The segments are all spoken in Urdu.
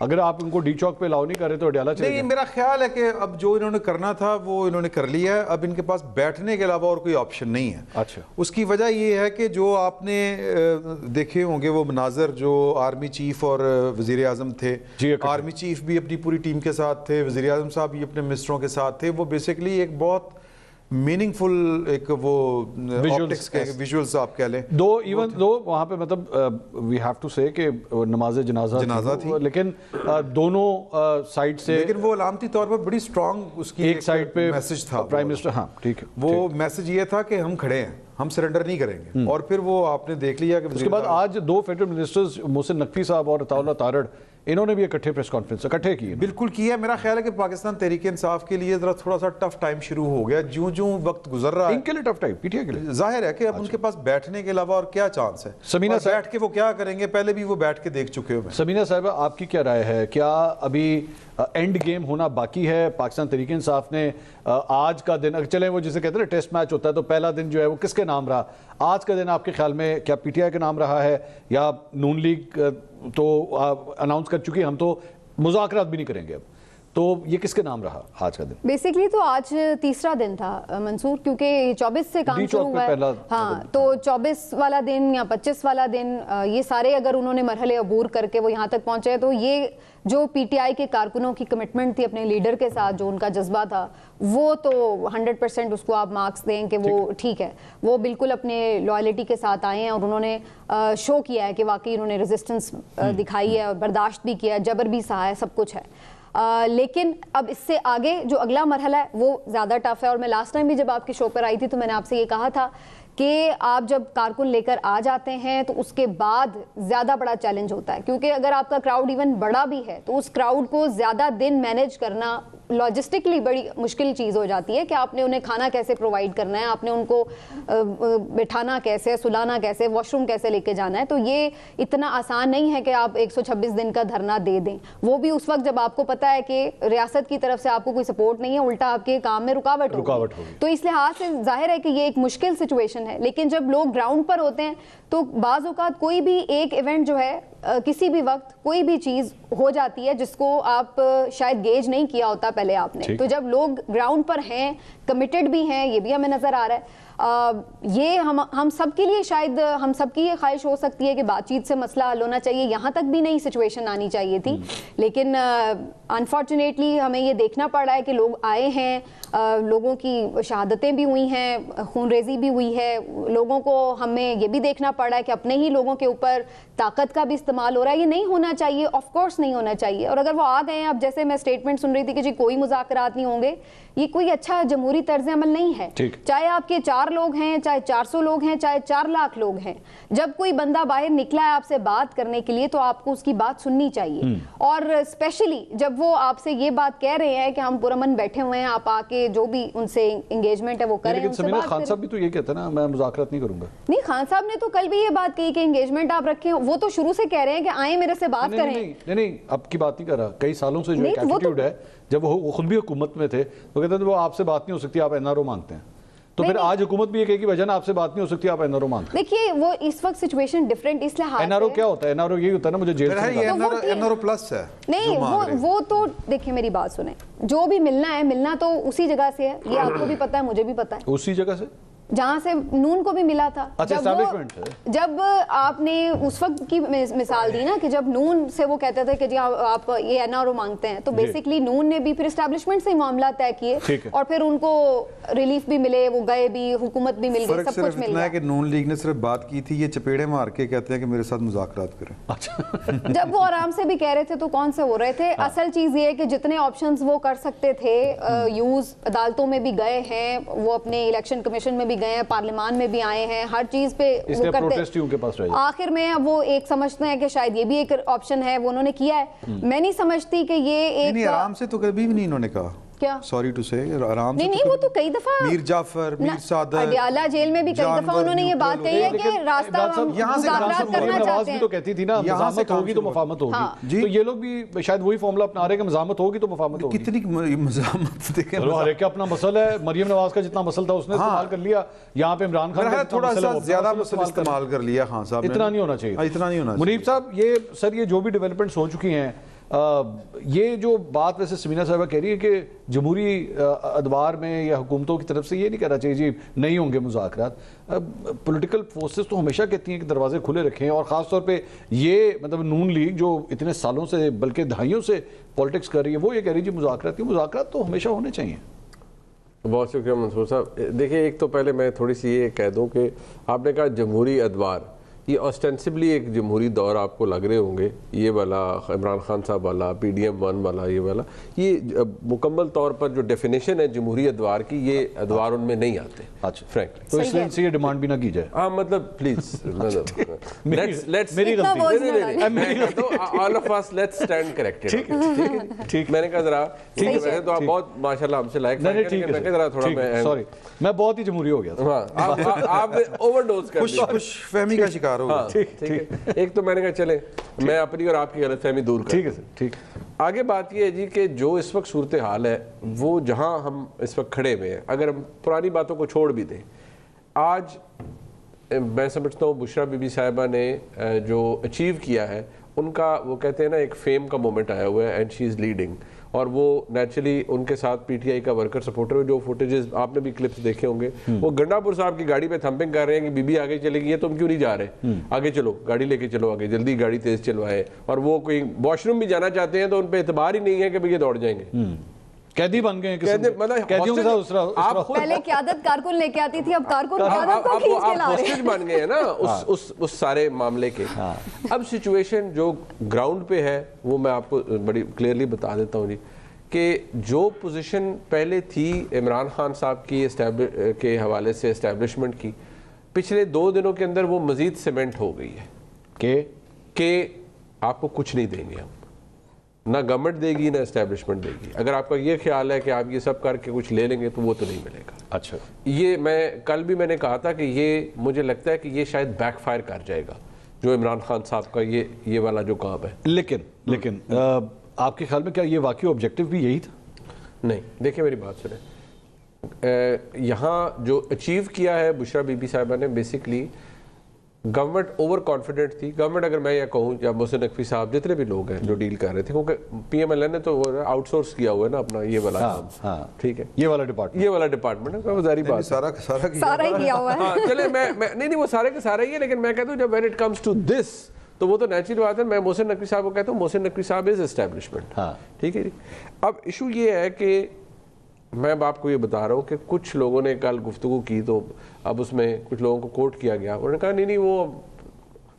اگر آپ ان کو ڈی چوک پہ الاؤ نہیں کر رہے تو اڈیالہ چلے نہیں, میرا خیال ہے کہ اب جو انہوں نے کرنا تھا وہ انہوں نے کر لیا ہے. اب ان کے پاس بیٹھنے کے علاوہ اور کوئی آپشن نہیں ہے. اچھا, اس کی وجہ یہ ہے کہ جو آپ نے دیکھے ہوں گے وہ مناظر جو آرمی چیف اور وزیر اعظم تھے, آرمی چیف بھی اپنی پوری ٹیم کے ساتھ تھے, وزیر اعظم صاحب بھی اپنے منسٹروں کے ساتھ تھے, وہ بیسیکلی ایک بہت میننگ فل ایک وہ ویژولز آپ کہہ لیں. دو ایون دو وہاں پہ مطلب وی ہیو ٹو سے کہ نماز جنازہ تھی, لیکن دونوں سائڈ سے, لیکن وہ علامتی طور پر بڑی سٹرونگ اس کی ایک سائڈ پہ میسج تھا پرائم منسٹر. ہاں ٹھیک ہے, وہ میسج یہ تھا کہ ہم کھڑے ہیں, ہم سرنڈر نہیں کریں گے. اور پھر وہ آپ نے دیکھ لیا کہ اس کے بعد آج دو فیڈرل منسٹرز محسن نقوی صاحب اور عطا اللہ تارڑ, انہوں نے بھی اکٹھے پریس کانفرنس اکٹھے کی. بالکل کیا. میرا خیال ہے کہ پاکستان تحریک انصاف کے لیے ذرا تھوڑا سا ٹف ٹائم شروع ہو گیا جوں جوں وقت گزر رہا ہے. ان کے لیے tough time, P T I کے لیے ظاہر ہے کہ اب ان کے پاس بیٹھنے کے علاوہ اور کیا چانس ہے. سمینہ بیٹھ کے وہ کیا کریں گے, پہلے بھی وہ بیٹھ کے دیکھ چکے ہوئے. سمینہ صاحبہ آپ کی کیا رائے ہے, کیا ابھی اینڈ گیم ہونا باقی ہے؟ پاکستان تحریک انصاف نے آج کا دن, چلیں وہ جسے کہتے ہیں ٹیسٹ میچ ہوتا ہے تو پہلا دن جو ہے وہ کس کے نام رہا, آج کا دن آپ کے خیال میں کیا پی ٹی آئی کے نام رہا ہے یا نون لیگ تو اناؤنس کر چکی, ہم تو مذاکرات بھی نہیں کریں گے اب, تو یہ کس کے نام رہا آج کا دن؟ بیسکلی تو آج تیسرا دن تھا منصور, کیونکہ 24 سے کام شروع ہوا ہے. ہاں, تو 24 والا دن یا 25 والا دن, یہ سارے اگر انہوں نے مرحلے عبور کر کے وہ یہاں تک پہنچے, تو یہ جو پی ٹی آئی کے کارکنوں کی کمٹمنٹ تھی اپنے لیڈر کے ساتھ, جو ان کا جذبہ تھا, وہ تو 100% اس کو آپ مارکس دیں کہ وہ ٹھیک ہے, وہ بالکل اپنے لائلٹی کے ساتھ آئے ہیں اور انہوں نے شو کیا ہے کہ واقعی انہوں نے ریزسٹنس دکھائی ہے اور برداشت بھی کیا ہے, جبر بھی سہا ہے, سب کچھ ہے. لیکن اب اس سے آگے جو اگلا مرحلہ ہے وہ زیادہ ٹف ہے. اور میں لاسٹ ٹائم بھی جب آپ کے شو پر آئی تھی تو میں نے آپ سے یہ کہا تھا کہ آپ جب کارکن لے کر آ جاتے ہیں تو اس کے بعد زیادہ بڑا چیلنج ہوتا ہے, کیونکہ اگر آپ کا کراؤڈ ایون بڑا بھی ہے تو اس کراؤڈ کو زیادہ دن مینیج کرنا لاجسٹکلی بڑی مشکل چیز ہو جاتی ہے کہ آپ نے انہیں کھانا کیسے پرووائڈ کرنا ہے, آپ نے ان کو بٹھانا کیسے, سلانا کیسے, واش روم کیسے لے کے جانا ہے. تو یہ اتنا آسان نہیں ہے کہ آپ 126 دن کا دھرنا دے دیں, وہ بھی اس وقت جب آپ کو پتا ہے کہ ریاست کی طرف سے آپ کو کوئی سپورٹ نہیں ہے, الٹا آپ کے کام میں رکاوٹ ہوگی. تو اس لحاظ سے ظاہر ہے کہ یہ ایک مشکل سچویشن ہے. لیکن جب لوگ گراؤنڈ پر ہوتے ہیں تو بعض اوقات کوئی بھی ایک ایونٹ جو ہے, کسی بھی وقت کوئی بھی چیز ہو جاتی ہے جس کو آپ شاید گیج نہیں کیا ہوتا پہلے آپ نے. تو جب لوگ گراؤنڈ پر ہیں, کمیٹڈ بھی ہیں, یہ بھی ہمیں نظر آ رہا ہے. یہ ہم سب کے لیے شاید ہم سب کی یہ خواہش ہو سکتی ہے کہ بات چیت سے مسئلہ حل ہونا چاہیے, یہاں تک بھی نہیں سچویشن آنی چاہیے تھی. لیکن انفارچونیٹلی ہمیں یہ دیکھنا پڑ رہا ہے کہ لوگ آئے ہیں, لوگوں کی شہادتیں بھی ہوئی ہیں, خون ریزی بھی ہوئی ہے, لوگوں کو ہمیں یہ بھی دیکھنا پڑ رہا ہے کہ اپنے ہی لوگوں کے اوپر طاقت کا بھی استعمال ہو رہا ہے. یہ نہیں ہونا چاہیے, آف کورس نہیں ہونا چاہیے. اور اگر وہ آ گئے ہیں, اب جیسے میں اسٹیٹمنٹ سن رہی تھی کہ جی کوئی مذاکرات نہیں ہوں گے, یہ کوئی اچھا جمہوری طرز عمل نہیں ہے. چاہے آپ کے 4 لوگ ہیں, چاہے 400 لوگ ہیں, چاہے 4 لاکھ لوگ ہیں, جب کوئی بندہ باہر نکلا ہے آپ سے بات کرنے کے لیے تو آپ کو اس کی بات سننی چاہیے. اور اسپیشلی جب وہ آپ سے یہ بات کہہ رہے ہیں کہ ہم پرامن بیٹھے ہوئے ہیں, آپ آ کے جو بھی ان سے انگیجمنٹ ہے وہ کریں. لیکن سمینہ, خان صاحب بھی تو یہ کہتے ہیں نا میں مذاکرات نہیں کروں گا. نہیں, خان صاحب نے تو کل بھی یہ بات کہی کہ انگیجمنٹ آپ رکھیں, وہ تو شروع سے کہہ رہے ہیں کہ آئیں میرے سے بات کریں. نہیں, اب کی بات نہیں کر رہا, کئی سالوں سے جو ایک ایٹیٹیوڈ ہے, جب وہ خود بھی حکومت میں تھے وہ کہتے ہیں وہ آپ سے بات نہیں ہو سکتی, آپ این آر او مانتے ہیں. تو پھر آج حکومت بھی یہ کہے کہ وجہ آپ سے بات نہیں ہو سکتی, آپ این آر او مانتے ہیں. دیکھیے وہ اس وقت سچویشن ڈیفرنٹ اس لحاظ سے. این آر او کیا ہوتا ہے؟ این آر او یہی ہوتا ہے نا مجھے جیل سے این آر او پلس ہے. نہیں, وہ تو دیکھیں میری بات سنیں, جو بھی ملنا ہے ملنا تو اسی جگہ سے ہے, یہ آپ کو بھی پتا ہے, مجھے بھی پتا ہے, اسی جگہ سے جہاں سے نون کو بھی ملا تھا. جب آپ نے اس وقت کی مثال دی نا کہ جب نون سے وہ کہتے تھے کہ جی آپ یہ این آر او مانگتے ہیں, تو بیسکلی نون نے بھی پھر اسٹیبلشمنٹ سے ہی معاملہ طے کیے اور پھر ان کو ریلیف بھی ملے, وہ گئے بھی, حکومت بھی مل گئی, سب کچھ مل گیا. کہ نون لیگ نے صرف بات کی تھی, یہ چپیڑے مار کے کہتے ہیں کہ میرے ساتھ مذاکرات کریں. جب وہ آرام سے بھی کہہ رہے تھے تو کون سے ہو رہے تھے. اصل چیز یہ ہے کہ جتنے آپشنز وہ کر سکتے تھے یوز, عدالتوں میں بھی گئے ہیں, وہ اپنے الیکشن کمیشن میں بھی گئے ہیں, پارلیمان میں بھی آئے ہیں, ہر چیز پہ وہ کرتے. آخر میں وہ ایک سمجھتے ہیں کہ شاید یہ بھی ایک آپشن ہے, وہ انہوں نے کیا ہے. میں نہیں سمجھتی کہ یہ ایک آرام سے تو کبھی بھی نہیں انہوں نے کہا. کیا سوری ٹو سے آرام سے نہیں, وہ تو کئی دفعہ میر جعفر, میر صادق, اڈیالہ جیل میں بھی کئی دفعہ انہوں نے یہ بات کہی ہے کہ راستہ مذاکرات کرنا چاہتے ہیں. تو کہتی تھی نا مزاحمت ہوگی تو مفاہمت ہوگی, تو یہ لوگ بھی شاید وہی فارمولا اپنا رہے ہیں کہ مزاحمت ہوگی تو مفاہمت ہوگی. کتنی مزاحمت دیکھیں, ہر ایک کا اپنا مسئلہ ہے. مریم نواز کا جتنا مسئلہ تھا اس نے استعمال کر لیا, یہاں پہ عمران خان کا تھوڑا سا زیادہ مسئلہ استعمال کر لیا. خان صاحب اتنا نہیں ہونا چاہیے, اتنا نہیں ہونا. منیب صاحب, یہ سر یہ جو بھی ڈیولپمنٹس ہو چکی ہیں, یہ جو بات ویسے سمینہ صاحبہ کہہ رہی ہے کہ جمہوری ادوار میں یا حکومتوں کی طرف سے یہ نہیں کہنا چاہیے جی نہیں ہوں گے مذاکرات. پولیٹیکل فورسز تو ہمیشہ کہتی ہیں کہ دروازے کھلے رکھیں, اور خاص طور پہ یہ مطلب نون لیگ جو اتنے سالوں سے بلکہ دہائیوں سے پالیٹکس کر رہی ہے وہ یہ کہہ رہی ہے جی مذاکرات تو ہمیشہ ہونے چاہیے. بہت شکریہ منصور صاحب. دیکھیں ایک تو پہلے میں تھوڑی سی یہ کہہ دوں کہ آپ نے کہا جمہوری ادوار, یہ آسٹینسبلی ایک جمہوری دور آپ کو لگ رہے ہوں گے, یہ والا عمران خان صاحب والا, PDM-1 والا, یہ والا, یہ مکمل طور پر جو ڈیفینیشن ہے جمہوری ادوار کی, یہ ادوار ان میں نہیں آتے. اچھا فرینکلی تو اس لیے یہ ڈیمانڈ بھی نہ کی جائے. ہاں مطلب please all of us let's stand corrected. میں نے کہا ذرا ویسے تو آپ بہت ماشاءاللہ ہم سے لائق ہیں, ذرا تھوڑا سوری میں بہت ہی جمہوری ہو گیا تھا, آپ نے اوور ڈوز کر دیا, خوش فہمی کا شکار. ایک تو میں نے کہا چلے میں اپنی اور آپ کی غلط فہمی دور کروں. ٹھیک ہے سر, ٹھیک. آگے بات یہ ہے جی کہ جو اس وقت صورتحال ہے وہ جہاں ہم اس وقت کھڑے ہوئے ہیں, اگر ہم پرانی باتوں کو چھوڑ بھی دیں, آج میں سمجھتا ہوں بشرا بی بی صاحبہ نے جو اچیو کیا ہے ان کا, وہ کہتے ہیں نا ایک فیم کا مومنٹ آیا ہوا ہے, اینڈ شی از لیڈنگ, اور وہ نیچرلی ان کے ساتھ پی ٹی آئی کا ورکر سپورٹر, جو فوٹیجز آپ نے بھی کلپس دیکھے ہوں گے, وہ گنڈا پور صاحب کی گاڑی پہ تھمپنگ کر رہے ہیں کہ بی بی آگے چلے گی, یہ تم کیوں نہیں جا رہے, آگے چلو, گاڑی لے کے چلو آگے, جلدی گاڑی تیز چلوائے, اور وہ کوئی واش روم بھی جانا چاہتے ہیں تو ان پہ اعتبار ہی نہیں ہے کہ یہ دوڑ جائیں گے. قیدی بن گئے قیدیوں کے ساتھ پہلے قیادت کارکن لے کے آتی تھی, اب کارکن قیادت کو کھینچ کے لا رہے ہیں. ہوسٹیج بن گئے ہیں نا اس سارے معاملے کے. اب سچویشن جو گراؤنڈ پہ ہے وہ میں آپ کو بڑی کلیئرلی بتا دیتا ہوں جی, کہ جو پوزیشن پہلے تھی عمران خان صاحب کی کے حوالے سے اسٹیبلشمنٹ کی, پچھلے 2 دنوں کے اندر وہ مزید سیمنٹ ہو گئی ہے کہ آپ کو کچھ نہیں دیں گے ہم, نہ گورنمنٹ دے گی نہ اسٹیبلشمنٹ دے گی. اگر آپ کا یہ خیال ہے کہ آپ یہ سب کر کے کچھ لے لیں گے تو وہ تو نہیں ملے گا. اچھا, یہ میں کل بھی میں نے کہا تھا کہ یہ مجھے لگتا ہے کہ یہ شاید بیک فائر کر جائے گا جو عمران خان صاحب کا یہ والا جو کام ہے. لیکن آپ کے خیال میں کیا یہ واقعی آبجیکٹو بھی یہی تھا؟ نہیں, دیکھیں میری بات سنیں, یہاں جو اچیو کیا ہے بشرا بی بی صاحبہ نے, بیسکلی گورنمنٹ اوور کانفیڈنٹ تھی. گورنمنٹ اگر میں یہ کہوں, یا محسن نقوی صاحب, جتنے بھی لوگ ہیں جو ڈیل کر رہے تھے, کیونکہ PMLN نے تو آؤٹ سورس کیا ہوا ہے نا اپنا یہ والا کام. ٹھیک ہے, یہ والا ڈپارٹمنٹ ہے, ظاہری بات سارا ہی کیا ہوا ہے. چلے میں نہیں وہ سارے کے سارا ہی ہے, لیکن میں کہتا ہوں جب when it comes to this تو وہ تو نیچرل بات ہے. میں محسن نقوی صاحب کو کہتا ہوں محسن نقوی صاحب از اسٹیبلشمنٹ. ٹھیک ہے جی. اب ایشو یہ ہے کہ میں آپ کو یہ بتا رہا ہوں کہ کچھ لوگوں نے کل گفتگو کی تو اب اس میں کچھ لوگوں کو کوٹ کیا گیا, انہوں نے کہا نہیں وہ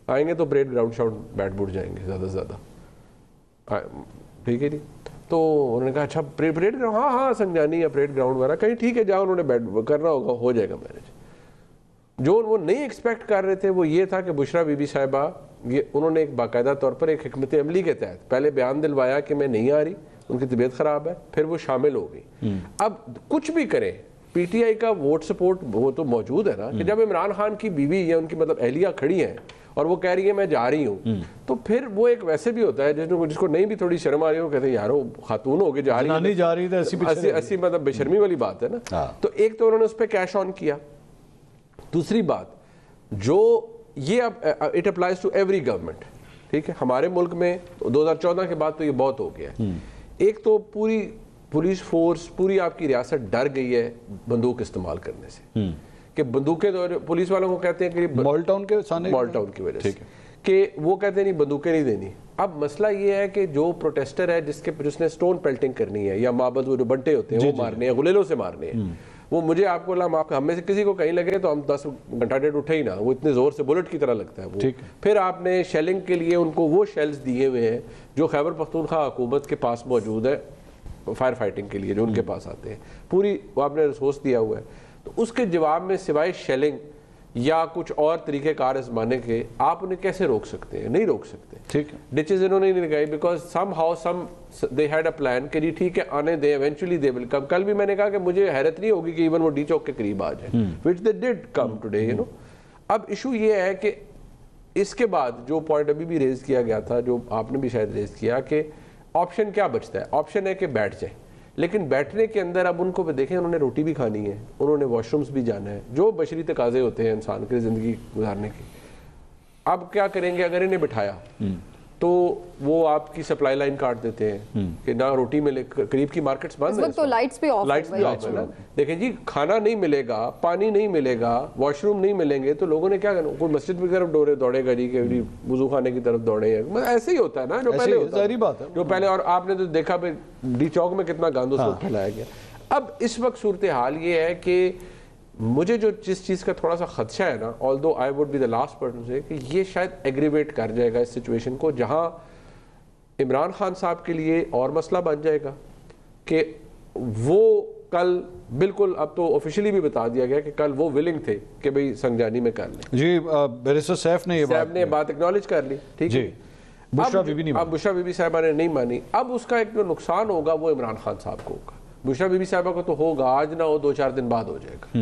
آئیں گے تو پریڈ گراؤنڈ شاؤنڈ بیٹھ بوٹ جائیں گے زیادہ سے زیادہ. ٹھیک ہے جی. تو انہوں نے کہا اچھا پریڈ گراؤنڈ, ہاں سنجانی یا پریڈ گراؤنڈ وغیرہ کہیں, ٹھیک ہے جہاں انہوں نے بیٹھ کرنا ہوگا ہو جائے گا مینیج. جو وہ نہیں ایکسپیکٹ کر رہے تھے وہ یہ تھا کہ بشرا بی بی صاحبہ یہ انہوں نے ایک باقاعدہ طور پر ایک حکمت عملی کے تحت پہلے بیان دلوایا کہ میں نہیں آ رہی, ان کی طبیعت خراب ہے, پھر وہ شامل ہو گئی. اب کچھ بھی کریں, پی ٹی آئی کا ووٹ سپورٹ وہ تو موجود ہے نا, کہ جب عمران خان کی بیوی یا ان کی مطلب اہلیہ کھڑی ہیں اور وہ کہہ رہی ہے میں جا رہی ہوں, تو پھر وہ ایک ویسے بھی ہوتا ہے جس کو نہیں بھی تھوڑی شرم آ رہی ہو, کہتے ہیں یارو خاتون ہو کے جا رہی ہے, ایسی مطلب بے شرمی والی بات ہے نا. تو ایک تو انہوں نے اس پہ کیش آن کیا. دوسری بات جو یہ اب it applies to every government, ٹھیک ہے, ہمارے ملک میں 2014 کے بعد تو یہ بہت ہو گیا ہے. ایک تو پوری پولیس فورس, پوری آپ کی ریاست ڈر گئی ہے بندوق استعمال کرنے سے, کہ بندوقیں پولیس والوں کو کہتے ہیں کہ مال ٹاؤن کی وجہ سے کہ وہ کہتے ہیں نہیں بندوقیں نہیں دینی. اب مسئلہ یہ ہے کہ جو پروٹیسٹر ہے جس نے سٹون پیلٹنگ کرنی ہے یا مابد وہ جو بنٹے ہوتے ہیں وہ مارنے ہیں, غلیلوں سے مارنے ہیں, وہ مجھے آپ کو ہم میں سے کسی کو کہیں لگے تو ہم 10 گھنٹہ ڈیڑھ اٹھے ہی نہ, وہ اتنے زور سے بلٹ کی طرح لگتا ہے وہ. پھر آپ نے شیلنگ کے لیے ان کو وہ شیلز دیے ہوئے ہیں جو خیبر پختونخوا حکومت کے پاس موجود ہے فائر فائٹنگ کے لیے, جو ان کے پاس آتے ہیں, پوری وہ آپ نے ریسورس دیا ہوا ہے. تو اس کے جواب میں سوائے شیلنگ یا کچھ اور طریقہ کار آزمانے کے آپ انہیں کیسے روک سکتے ہیں؟ نہیں روک سکتے. ٹھیک ہے, ڈچز انہوں نے نہیں لگائی because some how they had a plan کہ جی ٹھیک ہے آنے دیں, ایونچولی they will come. کل بھی میں نے کہا کہ مجھے حیرت نہیں ہوگی کہ ایون وہ ڈی چوک کے قریب آ جائیں, which they did come today, you know. اب ایشو یہ ہے کہ اس کے بعد جو پوائنٹ ابھی بھی ریز کیا گیا تھا, جو آپ نے بھی شاید ریز کیا, کہ آپشن کیا بچتا ہے؟ آپشن ہے کہ بیٹھ جائیں, لیکن بیٹھنے کے اندر اب ان کو دیکھیں انہوں نے روٹی بھی کھانی ہے, انہوں نے واش رومز بھی جانا ہے, جو بشری تقاضے ہوتے ہیں انسان کے زندگی گزارنے کے. اب کیا کریں گے اگر انہیں بٹھایا تو وہ آپ کی سپلائی لائن کاٹ دیتے ہیں کہ نہ روٹی ملے, قریب کی مارکیٹس بند ہیں, تو لائٹس بھی آف ہے. دیکھیں جی, کھانا نہیں ملے گا, پانی نہیں ملے گا, واش روم نہیں ملیں گے, تو لوگوں نے کیا کرنا, کوئی مسجد کی طرف دوڑے گا جی کہ وضو خانے کی طرف دوڑے ہیں. ایسے ہی ہوتا ہے نا جو پہلے ہوتا ہے, جو پہلے. اور آپ نے تو دیکھا ڈی چوک میں کتنا گاند اس وقت پھیلایا گیا. اب اس وقت صورتحال یہ ہے کہ مجھے جو جس چیز کا تھوڑا سا خدشہ ہے نا, although I would be the last person سے, کہ یہ شاید ایگریویٹ کر جائے گا اس سچویشن کو, جہاں عمران خان صاحب کے لیے اور مسئلہ بن جائے گا کہ وہ کل بالکل, اب تو آفیشلی بھی بتا دیا گیا کہ کل وہ ولنگ تھے کہ بھئی سنگجانی میں کر لیں. جی, بیرسٹر سیف نے یہ بات اکنالج کر لی, ٹھیک ہے. بشرا بی بی نہیں, اب بشرا بی بی صاحبہ نے نہیں مانی. اب اس کا ایک جو نقصان ہوگا وہ عمران خان صاحب کو ہوگا. بشرا بی بی صاحبہ کو تو ہوگا, آج نہ ہو 2-4 دن بعد ہو جائے گا,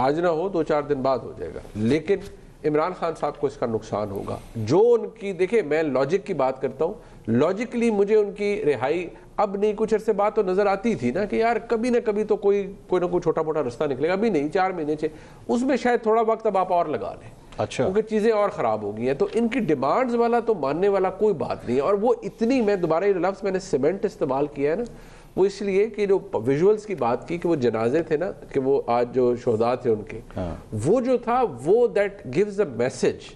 آج نہ ہو 2-4 دن بعد ہو جائے گا, لیکن عمران خان صاحب کو اس کا نقصان ہوگا. جو ان کی, دیکھیں میں لاجک کی بات کرتا ہوں, لاجکلی مجھے ان کی رہائی اب نہیں, کچھ عرصے بعد تو نظر آتی تھی نا کہ یار کبھی نہ کبھی تو کوئی نہ کوئی چھوٹا موٹا رستہ نکلے گا. ابھی نہیں, 4 مہینے سے, اس میں شاید تھوڑا وقت اب آپ اور لگا لیں. اچھا, کیونکہ چیزیں اور خراب ہو گئی ہیں. تو ان کی ڈیمانڈز والا تو ماننے والا کوئی بات نہیں ہے. اور وہ اتنی, میں دوبارہ یہ لفظ میں نے سیمنٹ استعمال کیا ہے نا, وہ اس لیے کہ جو ویژولز کی بات کی کہ وہ جنازے تھے نا, کہ وہ آج جو شہداء تھے ان کے, وہ جو تھا وہ دیٹ گیوز اے میسج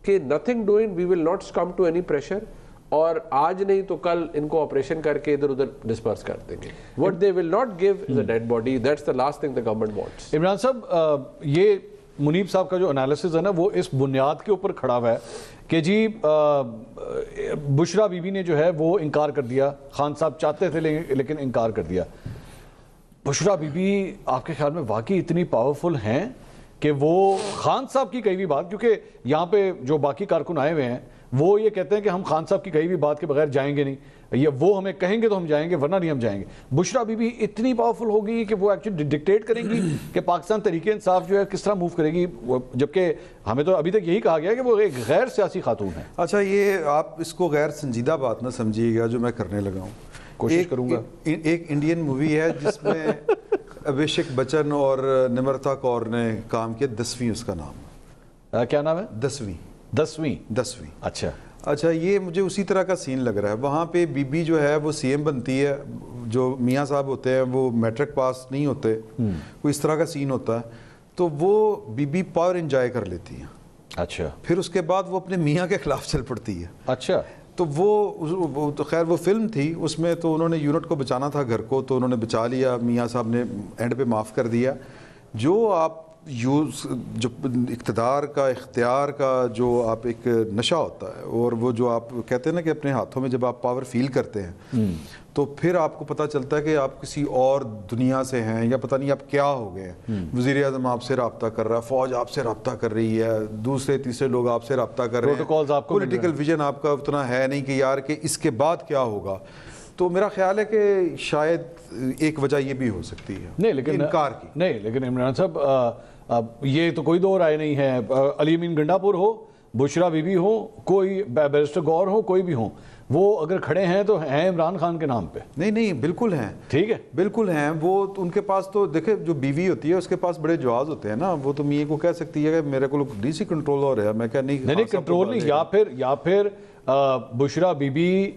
کہ nothing doing, we will not succumb to any pressure, اور آج نہیں تو کل ان کو آپریشن کر کے ادھر ادھر ڈسپرس کر دیں گے. What they will not give is a dead body. That's the last thing the government wants. Imran صاحب, یہ منیب صاحب کا جو انالیسز ہے نا, وہ اس بنیاد کے اوپر کھڑا ہوا ہے کہ جی بشرا بی بی نے جو ہے وہ انکار کر دیا, خان صاحب چاہتے تھے لیکن انکار کر دیا. بشرا بی بی آپ کے خیال میں واقعی اتنی پاورفل ہیں کہ وہ خان صاحب کی کئی بھی بات, کیونکہ یہاں پہ جو باقی کارکن آئے ہوئے ہیں وہ یہ کہتے ہیں کہ ہم خان صاحب کی کئی بھی بات کے بغیر جائیں گے نہیں, یہ وہ ہمیں کہیں گے تو ہم جائیں گے ورنہ نہیں ہم جائیں گے. بشرا بی بی اتنی پاورفل ہوگی کہ وہ ایکچولی ڈکٹیٹ کریں گی کہ پاکستان تحریک انصاف جو ہے کس طرح موو کرے گی, جبکہ ہمیں تو ابھی تک یہی کہا گیا ہے کہ وہ ایک غیر سیاسی خاتون ہے. اچھا, یہ آپ اس کو غیر سنجیدہ بات نہ سمجھیے گا جو میں کرنے لگا ہوں. کوشش کروں گا. ایک انڈین مووی ہے جس میں ابھیشیک بچن اور نمرتا کور نے کام کیا, 10ویں اس کا نام. کیا نام ہے؟ 10ویں. اچھا, یہ مجھے اسی طرح کا سین لگ رہا ہے. وہاں پہ بی بی جو ہے وہ سی ایم بنتی ہے, جو میاں صاحب ہوتے ہیں وہ میٹرک پاس نہیں ہوتے, کوئی اس طرح کا سین ہوتا ہے, تو وہ بی بی پاور انجوائے کر لیتی ہیں. اچھا, پھر اس کے بعد وہ اپنے میاں کے خلاف چل پڑتی ہے. اچھا, تو وہ تو خیر وہ فلم تھی, اس میں تو انہوں نے یونٹ کو بچانا تھا, گھر کو, تو انہوں نے بچا لیا, میاں صاحب نے اینڈ پہ معاف کر دیا. جو آپ جو اقتدار کا, اختیار کا جو آپ ایک نشہ ہوتا ہے, اور وہ جو آپ کہتے ہیں نا کہ اپنے ہاتھوں میں جب آپ پاور فیل کرتے ہیں تو پھر آپ کو پتہ چلتا ہے کہ آپ کسی اور دنیا سے ہیں, یا پتہ نہیں آپ کیا ہو گئے ہیں. وزیر اعظم آپ سے رابطہ کر رہا ہے, فوج آپ سے رابطہ کر رہی ہے, دوسرے تیسرے لوگ آپ سے رابطہ کر رہے ہیں, پولیٹیکل ویژن آپ کا اتنا ہے نہیں کہ یار کہ اس کے بعد کیا ہوگا. تو میرا خیال ہے کہ شاید ایک وجہ یہ بھی ہو سکتی ہے نہیں, لیکن انکار کی. نہیں, لیکن عمران صاحب یہ تو کوئی دو رائے نہیں ہے. علی امین گنڈا پور ہو, بشرا بی بی ہو, کوئی بیرسٹر گور ہو, کوئی بھی ہوں, وہ اگر کھڑے ہیں تو ہیں عمران خان کے نام پہ. نہیں, بالکل ہیں, ٹھیک ہے, بالکل ہیں. وہ ان کے پاس تو دیکھیں, جو بیوی ہوتی ہے اس کے پاس بڑے جواز ہوتے ہیں نا, وہ تو میاں کو کہہ سکتی ہے کہ میرے کو ڈی سی کنٹرول ہو رہا ہے. میں کہا نہیں کنٹرول نہیں, یا پھر بشرا بی بی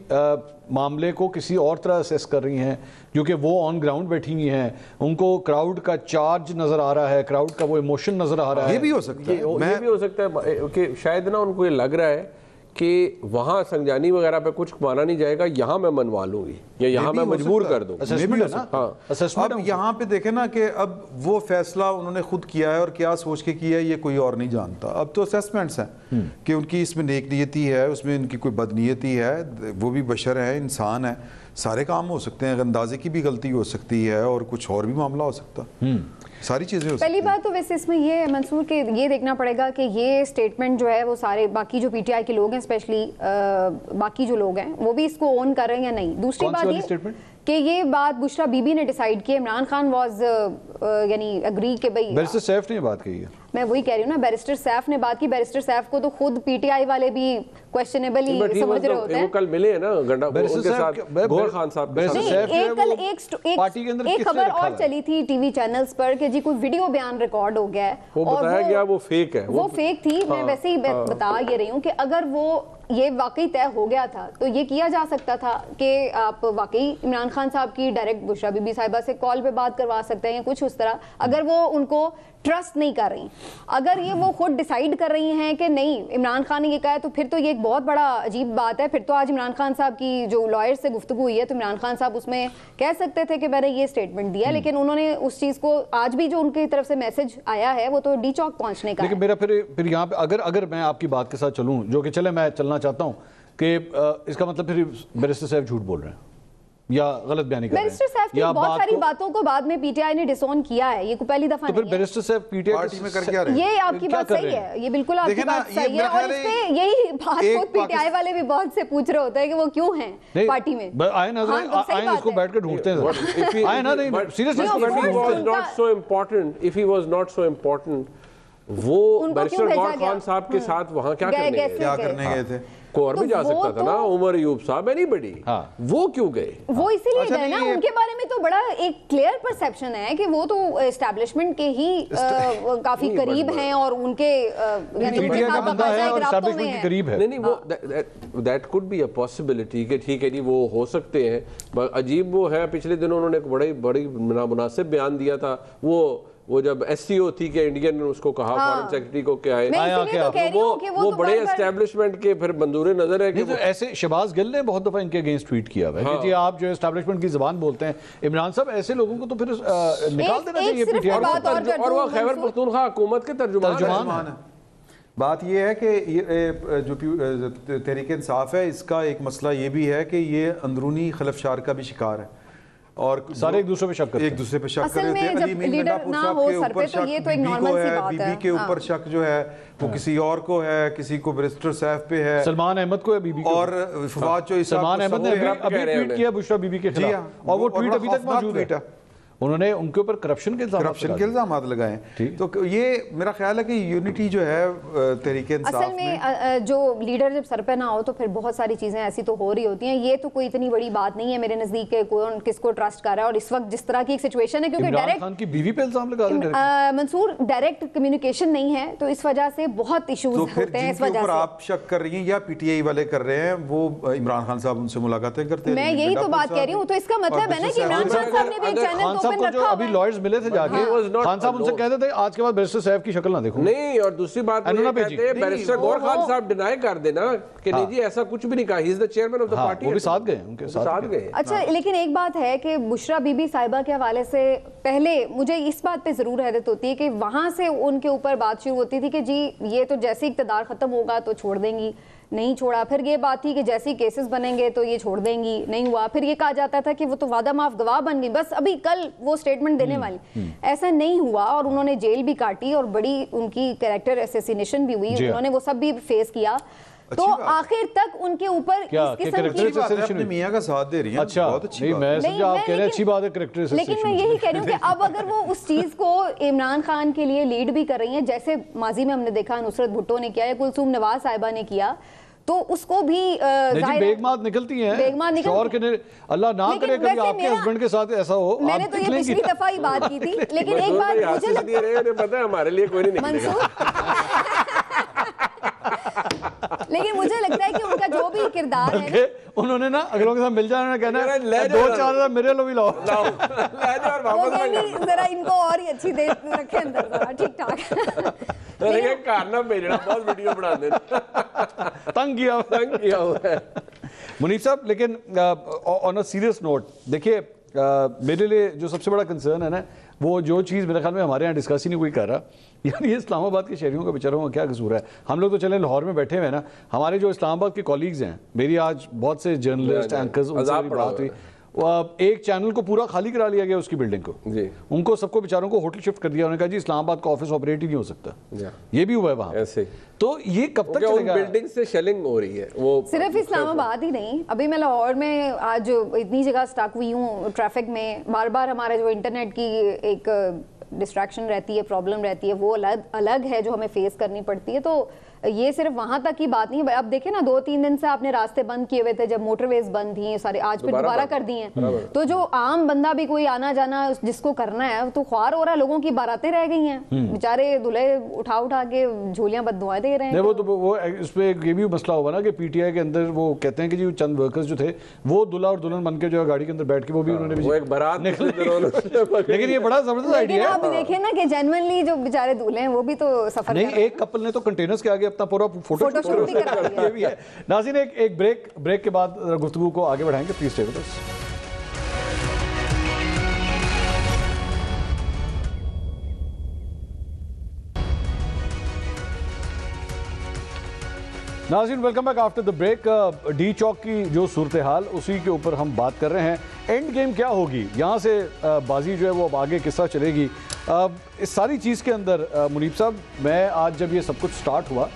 معاملے کو کسی اور طرح اسیس کر رہی ہیں, کیونکہ وہ آن گراؤنڈ بیٹھی ہوئی ہیں, ان کو کراؤڈ کا چارج نظر آ رہا ہے, کراؤڈ کا وہ ایموشن نظر آ رہا ہے. یہ بھی ہو سکتا ہے, یہ بھی ہو سکتا ہے کہ شاید نا ان کو یہ لگ رہا ہے کہ وہاں سنگجانی وغیرہ پہ کچھ مانا نہیں جائے گا, یہاں میں منوا لوں گی یا یہاں میں مجبور کر دوں. اب یہاں پہ دیکھیں نا کہ اب وہ فیصلہ انہوں نے خود کیا ہے, اور کیا سوچ کے کیا ہے یہ کوئی اور نہیں جانتا. اب تو اسیسمنٹس ہیں کہ ان کی اس میں نیک نیتی ہے, اس میں ان کی کوئی بد نیتی ہے, وہ بھی بشر ہیں, انسان ہیں, سارے کام ہو سکتے ہیں, اندازے کی بھی غلطی ہو سکتی ہے, اور کچھ اور بھی معاملہ ہو سکتا, ساری چیزیں ہو سکتی. پہلی بات تو ویسے اس میں یہ ہے منصور کہ یہ دیکھنا پڑے گا کہ یہ سٹیٹمنٹ جو ہے وہ سارے باقی جو پی ٹی آئی کے لوگ ہیں, اسپیشلی باقی جو لوگ ہیں, وہ بھی اس کو اون کر رہے ہیں یا نہیں. دوسری بات یہ کہ یہ بات بشرا بی بی نے ڈیسائیڈ کی, عمران خان واز یعنی اگری کہ بھائی, بیرسٹر سیف نے بات کی ہے, میں وہی کہہ رہی ہوں نا, بیرسٹر سیف نے بات کی. بیرسٹر سیف کو تو خود پی ٹی آئی والے بھی کویسچنیبل ہی سمجھ رہے ہوتے ہیں. وہ کل ملے ہیں نا گنڈا ان کے ساتھ, گور خان صاحب. ایک خبر اور چلی تھی ٹی وی چینلز پر کہ جی کوئی ویڈیو بیان ریکارڈ ہو گیا ہے, وہ بتایا گیا وہ فیک ہے, وہ فیک تھی. میں ویسے ہی بتا یہ رہی ہوں کہ اگر وہ یہ واقعی طے ہو گیا تھا تو یہ کیا جا سکتا تھا کہ آپ واقعی عمران خان صاحب کی ڈائریکٹ بشرا بی بی صاحبہ سے کال پہ بات کروا سکتے ہیں کچھ اس طرح, اگر وہ ان کو ٹرسٹ نہیں کر رہی, اگر یہ وہ خود ڈیسائیڈ کر رہی ہیں کہ نہیں عمران خان نے یہ کہا ہے تو پھر تو یہ ایک بہت بڑا عجیب بات ہے. پھر تو آج عمران خان صاحب کی جو لائر سے گفتگو ہوئی ہے تو عمران خان صاحب اس میں کہہ سکتے تھے کہ میں نے یہ اسٹیٹمنٹ دیا, لیکن انہوں نے اس چیز کو آج بھی جو ان کی طرف سے میسج آیا ہے وہ تو ڈی چوک پہنچنے کا. لیکن میرا پھر یہاں پہ اگر میں آپ کی بات کے ساتھ چلوں, جو کہ چلے میں چلنا چاہتا ہوں, کہ اس کا مطلب پھر بیرسٹر صاحب جھوٹ بول رہے ہیں یا غلط بیانی کر رہے ہیں. بیرسٹر صاحب کی بہت ساری باتوں کو بعد میں پی ٹی آئی نے ڈسون کیا ہے, یہ کو پہلی دفعہ نہیں ہے. تو پھر بیرسٹر صاحب پی ٹی آئی میں کر کیا رہے ہیں, یہ آپ کی بات صحیح ہے, یہ بالکل آپ کی بات صحیح ہے, اور اس پہ یہی بات خود پی ٹی آئی والے بھی بہت سے پوچھ رہے ہوتے ہیں کہ وہ کیوں ہیں پارٹی میں. آئے نا اس کو بیٹھ کے ڈھونڈتے ہیں, آئے نا, نہیں seriously if he was not so important وہ بیرسٹر غور خان صاحب کے ساتھ وہاں کیا کرنے گئے تھے؟ کوئی اور بھی جا سکتا تھا نا, عمر ایوب صاحب, اینی بڈی, وہ کیوں گئے؟ وہ اسی لیے گئے نا, ان کے بارے میں تو بڑا ایک کلیئر پرسیپشن ہے کہ وہ تو اسٹیبلشمنٹ کے ہی کافی قریب ہیں اور ان کے نہیں وہ that could be a possibility کہ ٹھیک ہے جی وہ ہو سکتے ہیں. عجیب وہ ہے, پچھلے دنوں انہوں نے ایک بڑی نامناسب بیان دیا تھا, وہ جب ایس سی او تھی کہ انڈین نے اس کو کہا فارن سیکرٹری کو کہ آئے, وہ بڑے اسٹیبلشمنٹ کے پھر منظور نظر ہے کہ ایسے شہباز گل نے بہت دفعہ ان کے اگینسٹ ٹویٹ کیا ہے کہ جی آپ جو اسٹیبلشمنٹ کی زبان بولتے ہیں, عمران صاحب ایسے لوگوں کو تو پھر نکال دینا چاہیے پی ٹی آئی, اور وہ خیبر پختونخوا حکومت کے ترجمان ہے. بات یہ ہے کہ جو تحریک انصاف ہے اس کا ایک مسئلہ یہ بھی ہے کہ یہ اندرونی خلفشار کا بھی شکار ہے, اور سارے ایک دوسرے پہ شک کرتے ہیں, ایک دوسرے پہ شک کر رہے تھے. علی امین منڈا پور صاحب کے اوپر شک بی بی کو ہے, بی بی کے اوپر شک جو ہے وہ کسی اور کو ہے, کسی کو بیرسٹر صاحب پہ ہے, سلمان احمد کو ہے بی بی کو, اور فواد چوہدری صاحب, سلمان احمد نے ابھی ٹویٹ کیا بشرا بی بی کے خلاف, اور وہ ٹویٹ ابھی تک موجود ہے. انہوں نے ان کے اوپر کرپشن کے الزامات لگائے. تو یہ میرا خیال ہے کہ یونٹی جو ہے تحریک انصاف اصل میں جو لیڈر جب سر پہ نہ ہو تو پھر بہت ساری چیزیں ایسی تو ہو رہی ہوتی ہیں. یہ تو کوئی اتنی بڑی بات نہیں ہے میرے نزدیک کہ کون کس کو ٹرسٹ کر رہا ہے, اور اس وقت جس طرح کی ایک سچویشن ہے کیونکہ عمران خان کی بیوی پہ الزام لگا رہے ہیں منصور, ڈائریکٹ کمیونیکیشن نہیں ہے تو اس وجہ سے بہت ایشوز ہوتے ہیں. اس وجہ سے آپ شک کر رہی ہیں یا پی ٹی آئی والے کر رہے ہیں, وہ عمران خان صاحب ان سے ملاقاتیں کرتے ہیں, میں یہی تو بات کہہ رہی ہوں. تو اس کا مطلب ہے نا کہ عمران خان صاحب نے بھی ایک چینل اوپن رکھا ہوا ہے. ملے تھے جا کے, خان صاحب ان سے کہتے تھے آج کے بعد بیرسٹر صاحب کی شکل نہ دیکھو. نہیں, اور دوسری بات یہ کہتے ہیں بیرسٹر غور خان صاحب ڈینائی کر دینا کہ نہیں جی ایسا کچھ بھی نہیں کہا, ہی از دی چیئرمین آف دی پارٹی, وہ بھی ساتھ گئے, ان کے ساتھ گئے. اچھا, لیکن ایک بات ہے کہ بشرا بی بی صاحبہ کے حوالے سے پہلے مجھے اس بات پہ ضرور حیرت ہوتی ہے کہ وہاں سے ان کے اوپر بات شروع ہوتی تھی کہ جی یہ تو جیسے اقتدار ختم ہوگا تو چھوڑ دیں گی, نہیں چھوڑا. پھر یہ بات تھی کہ جیسے کیسز بنیں گے تو یہ چھوڑ دیں گی, نہیں ہوا. پھر یہ کہا جاتا تھا کہ وہ تو وعدہ معاف گواہ بن گئی, بس ابھی کل وہ سٹیٹمنٹ دینے والی. ایسا نہیں ہوا, اور انہوں نے جیل بھی کاٹی اور بڑی ان کی کریکٹر اسیسینیشن بھی ہوئی, انہوں نے وہ سب بھی فیس کیا. تو آخر تک ان کے اوپر اس قسم کی میاں کا ساتھ دے رہی ہیں, بہت اچھی بات. میں سمجھا آپ کہہ رہے ہیں اچھی بات ہے کریکٹر اسیسینیشن, لیکن میں یہی کہہ رہی ہوں کہ اب اگر وہ اس چیز کو عمران خان کے لیے لیڈ بھی کر رہی ہیں, جیسے ماضی میں ہم نے دیکھا نصرت بھٹو نے کیا یا کلثوم نواز صاحبہ نے کیا, تو اس کو بھی بیگمات نکلتی ہیں شوہر کے, اللہ نہ کرے کبھی آپ کے ہسبینڈ کے ساتھ ایسا ہو. میں نے تو یہ پچھلی دفعہ ہی بات کی تھی, لیکن ایک بات مجھے لگتا ہے ہمارے لیے کوئی نہیں نکلے گا, لیکن مجھے لگتا ہے کہ ان کا جو بھی کردار ہے انہوں نے نا اگلوں کے ساتھ مل جانا, کہنا ہے 2-4 میرے لو بھی لاؤ, وہ کہیں ذرا ان کو اور ہی اچھی دے رکھے اندر ذرا ٹھیک ٹھاک. کارنا بھیجنا, بہت ویڈیو بنا دینا, تنگ کیا ہوا ہے منیف صاحب. لیکن آن اے سیریس نوٹ دیکھیے, میرے لیے جو سب سے بڑا کنسرن ہے نا, وہ جو چیز میرے خیال میں ہمارے یہاں ڈسکس ہی نہیں کوئی کر رہا, یعنی یہ اسلام آباد کے شہریوں کا بیچاروں کا کیا قصور ہے. ہم لوگ تو چلیں لاہور میں بیٹھے ہوئے نا, ہمارے جو اسلام آباد کے کولیگز ہیں, میری آج بہت سے جرنلسٹ اینکرز ان سے بات ہوئی, ایک چینل کو پورا خالی کرا لیا گیا اس کی بلڈنگ کو, ان کو سب کو بیچاروں کو ہوٹل شفٹ کر دیا, انہوں نے کہا جی اسلام آباد کا آفس آپریٹ ہی نہیں ہو سکتا. یہ بھی ہوا ہے وہاں ایسے. تو یہ کب تک چلے گا؟ بلڈنگ سے شیلنگ ہو رہی ہے, وہ صرف اسلام آباد ہی نہیں, ابھی میں لاہور میں آج اتنی جگہ سٹاک ہوئی ہوں ٹریفک میں, بار بار ہمارا جو انٹرنیٹ کی ایک ڈسٹریکشن رہتی ہے, پرابلم رہتی ہے, وہ الگ ہے جو ہمیں فیس کرنی پڑتی ہے. تو یہ صرف وہاں تک کی بات نہیں ہے. اب دیکھیں نا 2-3 دن سے آپ نے راستے بند کیے ہوئے تھے جب موٹر ویز بند تھیں سارے, آج پھر دوبارہ کر دی ہیں. تو جو عام بندہ بھی کوئی آنا جانا جس کو کرنا ہے تو خوار ہو رہا, لوگوں کی باراتیں رہ گئی ہیں, بیچارے دلہے اٹھا کے جھولیاں بد دعائیں دے رہے ہیں. وہ اس پہ یہ بھی مسئلہ ہوگا نا کہ پی ٹی آئی کے اندر وہ کہتے ہیں کہ جی چند ورکرز جو تھے وہ دلہا اور دلہن بن کے جو ہے گاڑی کے اندر بیٹھ کے وہ بھی انہوں نے ایک بارات, لیکن یہ بڑا زبردست آئیڈیا ہے. آپ دیکھیں نا کہ جینوئنلی جو بیچارے دولہے ہیں وہ بھی تو سفر نہیں, ایک کپل نے تو کنٹینرز کے آگے اپنا پورا فوٹو شوٹ بھی کرا لیا. ناظرین ایک بریک کے بعد گفتگو کو آگے بڑھائیں گے, پلیز اسٹے ود اس. ناظرین welcome back after the break. D Chowk کی جو صورتحال اسی کے اوپر ہم بات کر رہے ہیں. اینڈ گیم کیا ہوگی, یہاں سے بازی جو ہے وہ اب آگے کس طرح چلے گی, اس ساری چیز کے اندر منیب صاحب میں آج جب یہ سب کچھ سٹارٹ ہوا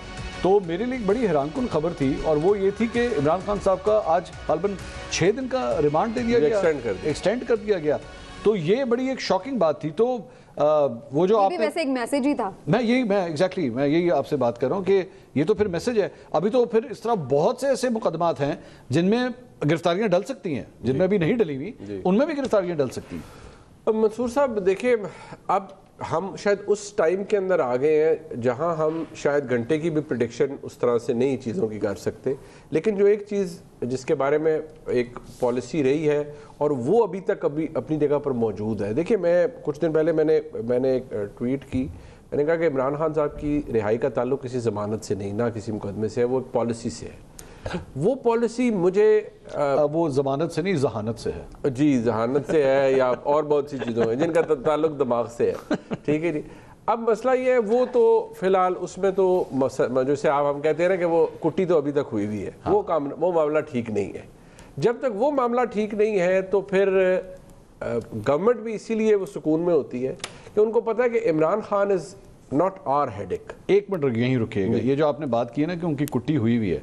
تو میرے لیے ایک بڑی حیران کن خبر تھی, اور وہ یہ تھی کہ عمران خان صاحب کا آج غالباً 6 دن کا ریمانڈ دے دیا گیا, ایکسٹینڈ کر دیا گیا. تو یہ بڑی ایک شاکنگ بات تھی. تو وہ جو آپ ویسے ایک میسج ہی تھا, میں یہی آپ سے بات کر رہا ہوں کہ یہ تو پھر میسج ہے. ابھی تو پھر اس طرح بہت سے ایسے مقدمات ہیں جن میں گرفتاریاں ڈل سکتی ہیں, جن میں ابھی نہیں ڈلی ہوئی ان میں بھی گرفتاریاں ڈل سکتی ہیں. اب منصور صاحب دیکھیں, اب ہم شاید اس ٹائم کے اندر آ گئے ہیں جہاں ہم شاید گھنٹے کی بھی پریڈکشن اس طرح سے نئی چیزوں کی کر سکتے, لیکن جو ایک چیز جس کے بارے میں ایک پالیسی رہی ہے اور وہ ابھی تک اپنی جگہ پر موجود ہے. دیکھیں میں کچھ دن پہلے میں نے ایک ٹویٹ کی, میں نے کہا کہ عمران خان صاحب کی رہائی کا تعلق کسی ضمانت سے نہیں, نہ کسی مقدمے سے ہے, وہ ایک پالیسی سے ہے. وہ پالیسی مجھے وہ ضمانت سے نہیں ذہانت سے ہے, جی ذہانت سے ہے یا اور بہت سی چیزوں ہیں جن کا تعلق دماغ سے ہے, ٹھیک ہے جی. اب مسئلہ یہ ہے وہ تو فی الحال اس میں تو جیسے ہم کہتے ہیں نا کہ وہ کٹی تو ابھی تک ہوئی ہوئی ہے, وہ معاملہ ٹھیک نہیں ہے. جب تک وہ معاملہ ٹھیک نہیں ہے تو پھر گورنمنٹ بھی اسی لیے وہ سکون میں ہوتی ہے کہ ان کو پتہ ہے کہ Imran Khan is not our headache. ایک منٹ یہیں رکیے گا, یہ جو آپ نے بات کی ہے نا کہ ان کی کٹی ہوئی ہوئی ہے,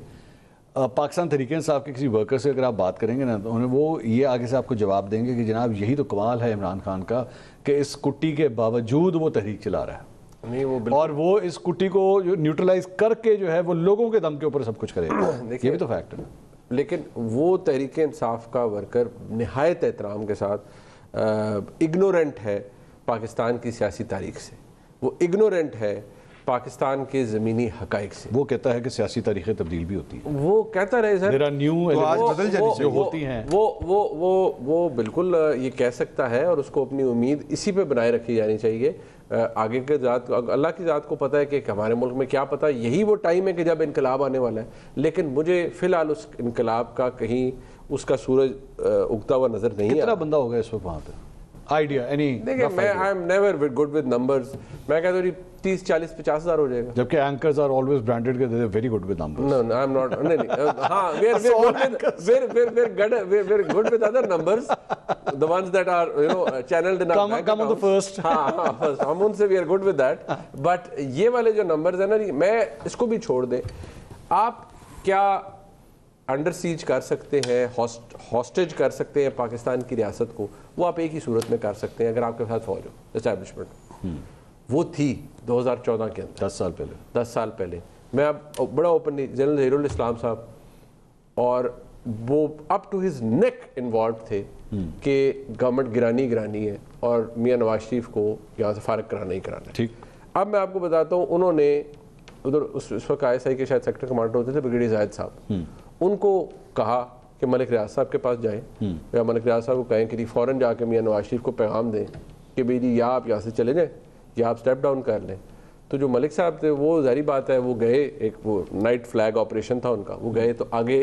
پاکستان تحریک انصاف کے کسی ورکر سے اگر آپ بات کریں گے نا تو وہ یہ آگے سے آپ کو جواب دیں گے کہ جناب یہی تو کمال ہے عمران خان کا کہ اس کٹی کے باوجود وہ تحریک چلا رہا ہے, اور وہ اس کٹی کو نیوٹرلائز کر کے جو ہے وہ لوگوں کے دم کے اوپر سب کچھ کرے گا. یہ بھی تو فیکٹ ہے. لیکن وہ تحریک انصاف کا ورکر نہایت احترام کے ساتھ اگنورنٹ ہے پاکستان کی سیاسی تاریخ سے, وہ اگنورنٹ ہے پاکستان کے زمینی حقائق سے. وہ کہتا ہے کہ سیاسی تاریخیں تبدیل بھی ہوتی ہیں, وہ کہتا رہے سر, وہ بالکل یہ کہہ سکتا ہے اور اس کو اپنی امید اسی پہ بنائے رکھی جانی چاہیے. آگے کے ذات اللہ کی ذات کو پتہ ہے کہ ہمارے ملک میں کیا پتہ, یہی وہ ٹائم ہے کہ جب انقلاب آنے والا ہے. لیکن مجھے فی الحال اس انقلاب کا کہیں اس کا سورج اگتا ہوا نظر نہیں ہے. کتنا بندہ ہوگا اس وقت وہاں پہ آئیڈیا؟ دیکھیں میں I am never good with numbers, میں کہتا ہوں 30, 40, 50 ہزار ہو جائے گا. جبکہ اینکرز آر آلویز برانڈڈ کہ they are very good with numbers. No I am not, ہاں we're good with other numbers, the ones that are channeled in our bank come on the first. ہاں first ہم ان سے we are good with that. But یہ والے جو نمبرز ہیں نا, میں اس کو بھی چھوڑ دیں, آپ کیا انڈر سیج کر سکتے ہیں, ہاسٹیج کر سکتے ہیں پاکستان کی ریاست کو, وہ آپ ایک ہی صورت میں کر سکتے ہیں اگر آپ کے ساتھ فوج ہو, اسٹیبلشمنٹ. وہ تھی 2014 کے اندر, 10 سال پہلے. میں اب بڑا اوپنلی جنرل ظہیر الاسلام صاحب اور وہ up to his neck involved تھے کہ گورنمنٹ گرانی ہے اور میاں نواز شریف کو یہاں سے فارغ کرانا ہی کرانا ہے. ٹھیک. اب میں آپ کو بتاتا ہوں, انہوں نے ادھر اس وقت ISI کے شاید سیکٹر کمانڈر ہوتے تھے بریگیڈیئر زاہد صاحب, ان کو کہا کہ ملک ریاض صاحب کے پاس جائیں یا ملک ریاض صاحب کو کہیں کہ فوراً جا کے میاں نواز شریف کو پیغام دیں کہ بھئی جی یا آپ یہاں سے چلے جائیں یا آپ سٹیپ ڈاؤن کر لیں. تو جو ملک صاحب تھے وہ ظاہری بات ہے وہ گئے, ایک وہ نائٹ فلیگ آپریشن تھا ان کا, وہ گئے تو آگے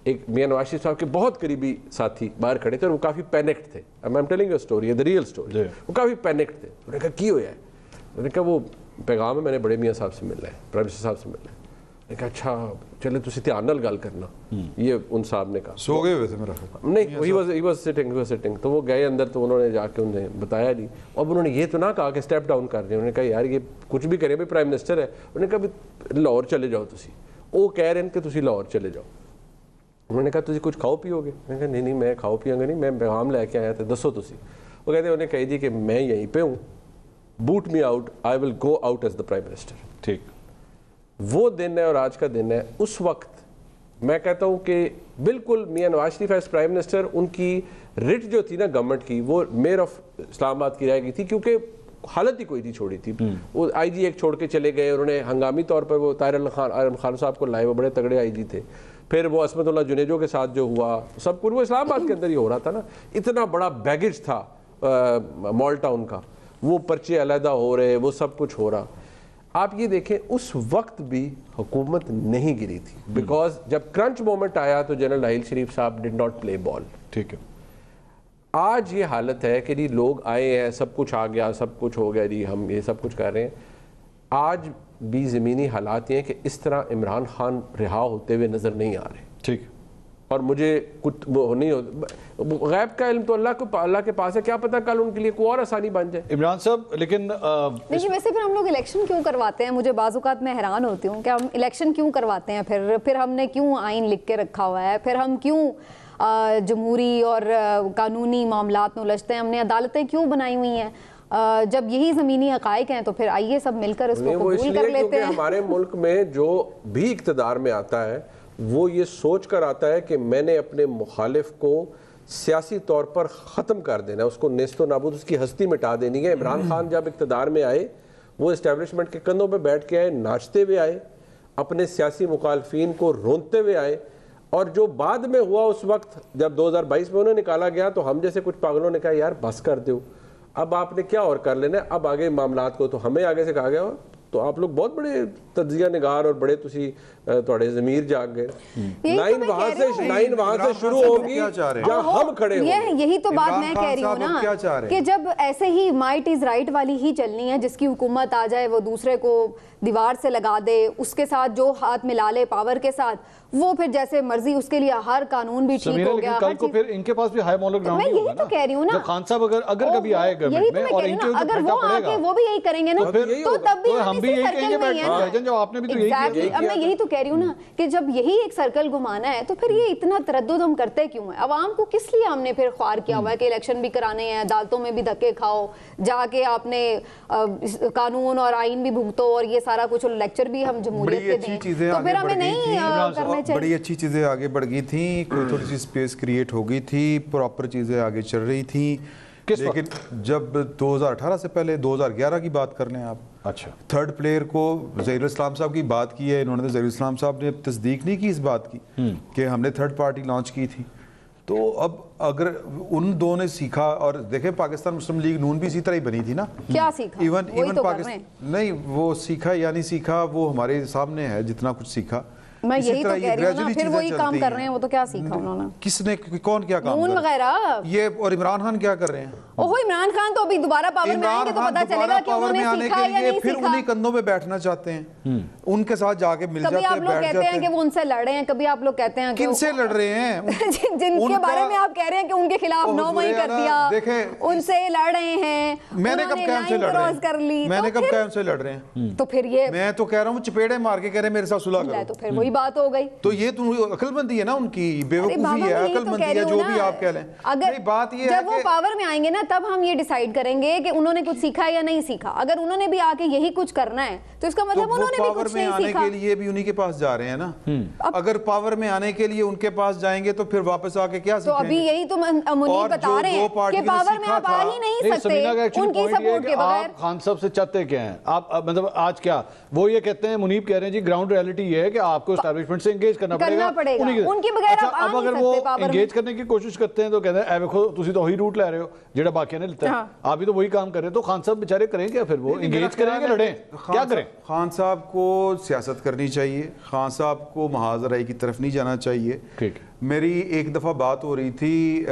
ایک میاں نواز شریف صاحب کے بہت قریبی ساتھی باہر کھڑے تھے اور وہ کافی پینکڈ تھے. I am telling you story, the real story. وہ کافی پینکڈ تھے. انہوں نے کہا کی ہویا ہے؟ انہوں نے کہا وہ پیغام ہے, میں نے بڑے میاں صاحب سے ملنا ہے, پرائم منسٹر صاحب سے ملنا ہے. میں نے کہا اچھا چلے تسی دھیان نال گل کرنا, یہ ان صاحب نے کہا. سو گئے ہوئے تھے میرا خیال نہیں, he was sitting. تو وہ گئے اندر, تو انہوں نے جا کے انہیں بتایا نہیں. اب انہوں نے یہ تو نہ کہا کہ اسٹیپ ڈاؤن کر رہے ہیں, انہوں نے کہا یار یہ کچھ بھی کرے, بھی پرائم منسٹر ہے. انہوں نے کہا لاہور چلے جاؤ تسی. وہ کہہ رہے ہیں کہ تسی لاہور چلے جاؤ. انہوں نے کہا تسی کچھ کھاؤ پیو گے؟ میں نے کہا نہیں میں کھاؤ پیوں گا نہیں, میں پیغام لے کے آیا تھا, دسو تسی. وہ کہتے ہیں انہیں کہی جی کہ میں یہیں پہ ہوں, boot me out, I will go out as the prime minister. ٹھیک. وہ دن ہے اور آج کا دن ہے. اس وقت میں کہتا ہوں کہ بالکل Mian Nawaz Sharif as prime minister, ان کی رٹ جو تھی نا گورنمنٹ کی, وہ میئر آف اسلام آباد کی رائے گئی تھی, کیونکہ حالت ہی کوئی نہیں چھوڑی تھی. وہ آئی جی ایک چھوڑ کے چلے گئے, انہوں نے ہنگامی طور پر وہ طاہر خان صاحب کو لائے, وہ بڑے تگڑے آئی جی تھے. پھر وہ عصمت اللہ جنیجو کے ساتھ جو ہوا سب کچھ وہ اسلام آباد کے اندر ہی ہو رہا تھا نا. اتنا بڑا بیگیج تھا مال ٹاؤن کا, وہ پرچے علیحدہ ہو رہے, وہ سب کچھ ہو رہا. آپ یہ دیکھیں اس وقت بھی حکومت نہیں گری تھی, بیکاز جب کرنچ مومنٹ آیا تو جنرل ناہیل شریف صاحب ڈڈ ناٹ پلے بال. ٹھیک ہے. آج یہ حالت ہے کہ جی لوگ آئے ہیں, سب کچھ آ گیا, سب کچھ ہو گیا, جی ہم یہ سب کچھ کر رہے ہیں. آج بھی زمینی حالات یہ ہیں کہ اس طرح عمران خان رہا ہوتے ہوئے نظر نہیں آ رہے. ٹھیک. اور مجھے کچھ وہ نہیں ہو, غیب کا علم تو اللہ کے پاس ہے, کیا پتہ کل ان کے لیے کوئی اور آسانی بن جائے. عمران صاحب لیکن ویسے پھر ہم لوگ الیکشن کیوں کرواتے ہیں؟ مجھے بعض اوقات میں حیران ہوتی ہوں کہ ہم الیکشن کیوں کرواتے ہیں, پھر ہم نے کیوں آئین لکھ کے رکھا ہوا ہے, پھر ہم کیوں جمہوری اور قانونی معاملات میں الجھتے ہیں, ہم نے عدالتیں کیوں بنائی ہوئی ہیں؟ جب یہی زمینی حقائق ہیں تو پھر آئیے سب مل کر اس کو قبول کر لیتے ہیں. ہمارے ملک میں جو بھی اقتدار میں آتا ہے وہ یہ سوچ کر آتا ہے کہ میں نے اپنے مخالف کو سیاسی طور پر ختم کر دینا ہے, اس کو نیست و نابود, اس کی ہستی مٹا دینی ہے. عمران خان جب اقتدار میں آئے وہ اسٹیبلشمنٹ کے کندھوں پہ بیٹھ کے آئے, ناچتے ہوئے آئے, اپنے سیاسی مخالفین کو رونتے ہوئے آئے. اور جو بعد میں ہوا اس وقت جب 2022 میں انہیں نکالا گیا تو ہم جیسے کچھ پاگلوں نے کہا یار بس کر دو, اب آپ نے کیا اور کر لینا ہے, اب آگے معاملات کو. تو ہمیں آگے سے کہا گیا تو آپ لوگ بہت بڑے تجزیہ نگار اور بڑے تسی تھوڑے ضمیر جاگ گئے. لائن وہاں سے شروع ہوگی جہاں ہم کھڑے ہوں. یہی تو بات میں کہہ رہی ہوں نا کہ جب ایسے ہی مائٹ از رائٹ والی ہی چلنی ہے, جس کی حکومت آ جائے وہ دوسرے کو دیوار سے لگا دے, اس کے ساتھ جو ہاتھ ملا لے پاور کے ساتھ, وہ پھر جیسے مرضی, اس کے لیے ہر قانون بھی ٹھیک ہو گیا. کل کو پھر ان کے پاس بھی ہائی مولر گراؤنڈ میں یہی تو کہہ رہی ہوں نا, خان صاحب اگر کبھی آئے گورنمنٹ میں اور ان کے اگر وہ آ کے وہ بھی یہی کریں گے نا تو تب بھی ہم بھی یہی کہیں گے بیٹھ جب آپ نے بھی تو یہی کیا. اب میں یہی تو کہہ رہی ہوں نا کہ جب یہی ایک سرکل گھمانا ہے تو پھر یہ اتنا تردد ہم کرتے کیوں ہیں؟ عوام کو کس لیے ہم نے پھر خوار کیا ہوا ہے کہ الیکشن بھی کرانے ہیں, عدالتوں میں بھی دھکے کھاؤ, جا کے آپ نے قانون اور آئین بھی بھگتو اور یہ سارا کچھ, لیکچر بھی ہم جمہوریت کے دیں, تو پھر ہمیں نہیں کرنے چاہیے. بڑی اچھی چیزیں آگے بڑھ گئی تھیں, کوئی تھوڑی سی سپیس کریٹ ہو گئی تھی, پراپر چیزیں آگے چل رہی تھیں. لیکن جب 2018 سے پہلے 2011 کی بات کر لیں آپ, اچھا تھرڈ پلیئر کو ظہیر الاسلام صاحب کی بات کی ہے, انہوں نے ظہیر الاسلام صاحب نے تصدیق نہیں کی اس بات کی کہ ہم نے تھرڈ پارٹی لانچ کی تھی. تو اب اگر ان دو نے سیکھا, اور دیکھیں پاکستان مسلم لیگ نون بھی اسی طرح ہی بنی تھی نا, کیا سیکھا ایون پاکستان نہیں, وہ سیکھا یا نہیں سیکھا وہ ہمارے سامنے ہے جتنا کچھ سیکھا. میں یہی تو کہہ رہی ہوں نا, پھر وہی کام کر رہے ہیں, وہ تو کیا سیکھا انہوں نے, کس نے, کون کیا کام نون وغیرہ یہ, اور عمران خان کیا کر رہے ہیں؟ اوہو عمران خان تو ابھی دوبارہ پاور میں آئیں گے تو پتہ چلے گا کہ انہوں نے سیکھا یا نہیں پھر سیکھا. انہی کندھوں پہ بیٹھنا چاہتے ہیں, ان کے ساتھ جا کے مل جاتے ہیں, کبھی آپ لوگ کہتے ہیں کہ وہ ان سے لڑ رہے ہیں, کبھی آپ لوگ کہتے ہیں کن سے لڑ رہے ہیں, جن کے بارے میں آپ کہہ رہے ہیں کہ ان کے خلاف نو مئی کر دیا, ان سے لڑ رہے ہیں. میں نے کب کہا ان سے لڑ رہے ہیں, میں نے کب کہا ان سے لڑ رہے ہیں؟ تو پھر یہ میں تو کہہ رہا ہوں چپیڑے مار کے کہہ رہے ہیں میرے ساتھ صلح کرو, تو پھر وہی بات ہو گئی. تو یہ تو عقل مندی ہے نا ان کی, بیوقوفی ہے, عقل مندی ہے, جو بھی آپ کہہ لیں. اگر بات یہ ہے جب وہ پاور میں آئیں گے نا تب ہم یہ ڈیسائیڈ کریں گے کہ انہوں نے کچھ سیکھا یا نہیں سیکھا. اگر انہوں نے بھی آ کے یہی کچھ کرنا ہے تو اس کا مطلب انہوں نے بھی کچھ نہیں سیکھا. پاور میں آنے کے لیے بھی انہی کے پاس جا رہے ہیں نا, اگر پاور میں آنے کے لیے ان کے پاس جائیں گے تو پھر واپس آ کے کیا سیکھیں گے؟ تو ابھی یہی تو منیر بتا رہے ہیں کہ پاور میں آپ آ ہی نہیں سکتے ان کی سپورٹ کے بغیر. آپ خان صاحب سے چاہتے کیا ہیں آپ, مطلب آج کیا وہ یہ کہتے ہیں, منیب کہہ رہے ہیں جی گراؤنڈ ریالٹی یہ ہے کہ آپ کو اسٹیبلشمنٹ سے انگیج کرنا پڑے گا, ان کے بغیر آپ آ نہیں اگر وہ انگیج کرنے کی کوشش کرتے ہیں تو کہتے ہیں اے دیکھو تسی تو وہی روٹ لے رہے ہو جڑا باقی نے لیتا ہے, آپ بھی تو وہی کام کر رہے ہیں. تو خان صاحب بیچارے کریں کیا پھر, وہ انگیج کریں گے, لڑیں, کیا کریں؟ خان صاحب کو سیاست کرنی چاہیے, خان صاحب کو محاذ رائی کی طرف نہیں جانا چاہیے. میری ایک دفعہ بات ہو رہی تھی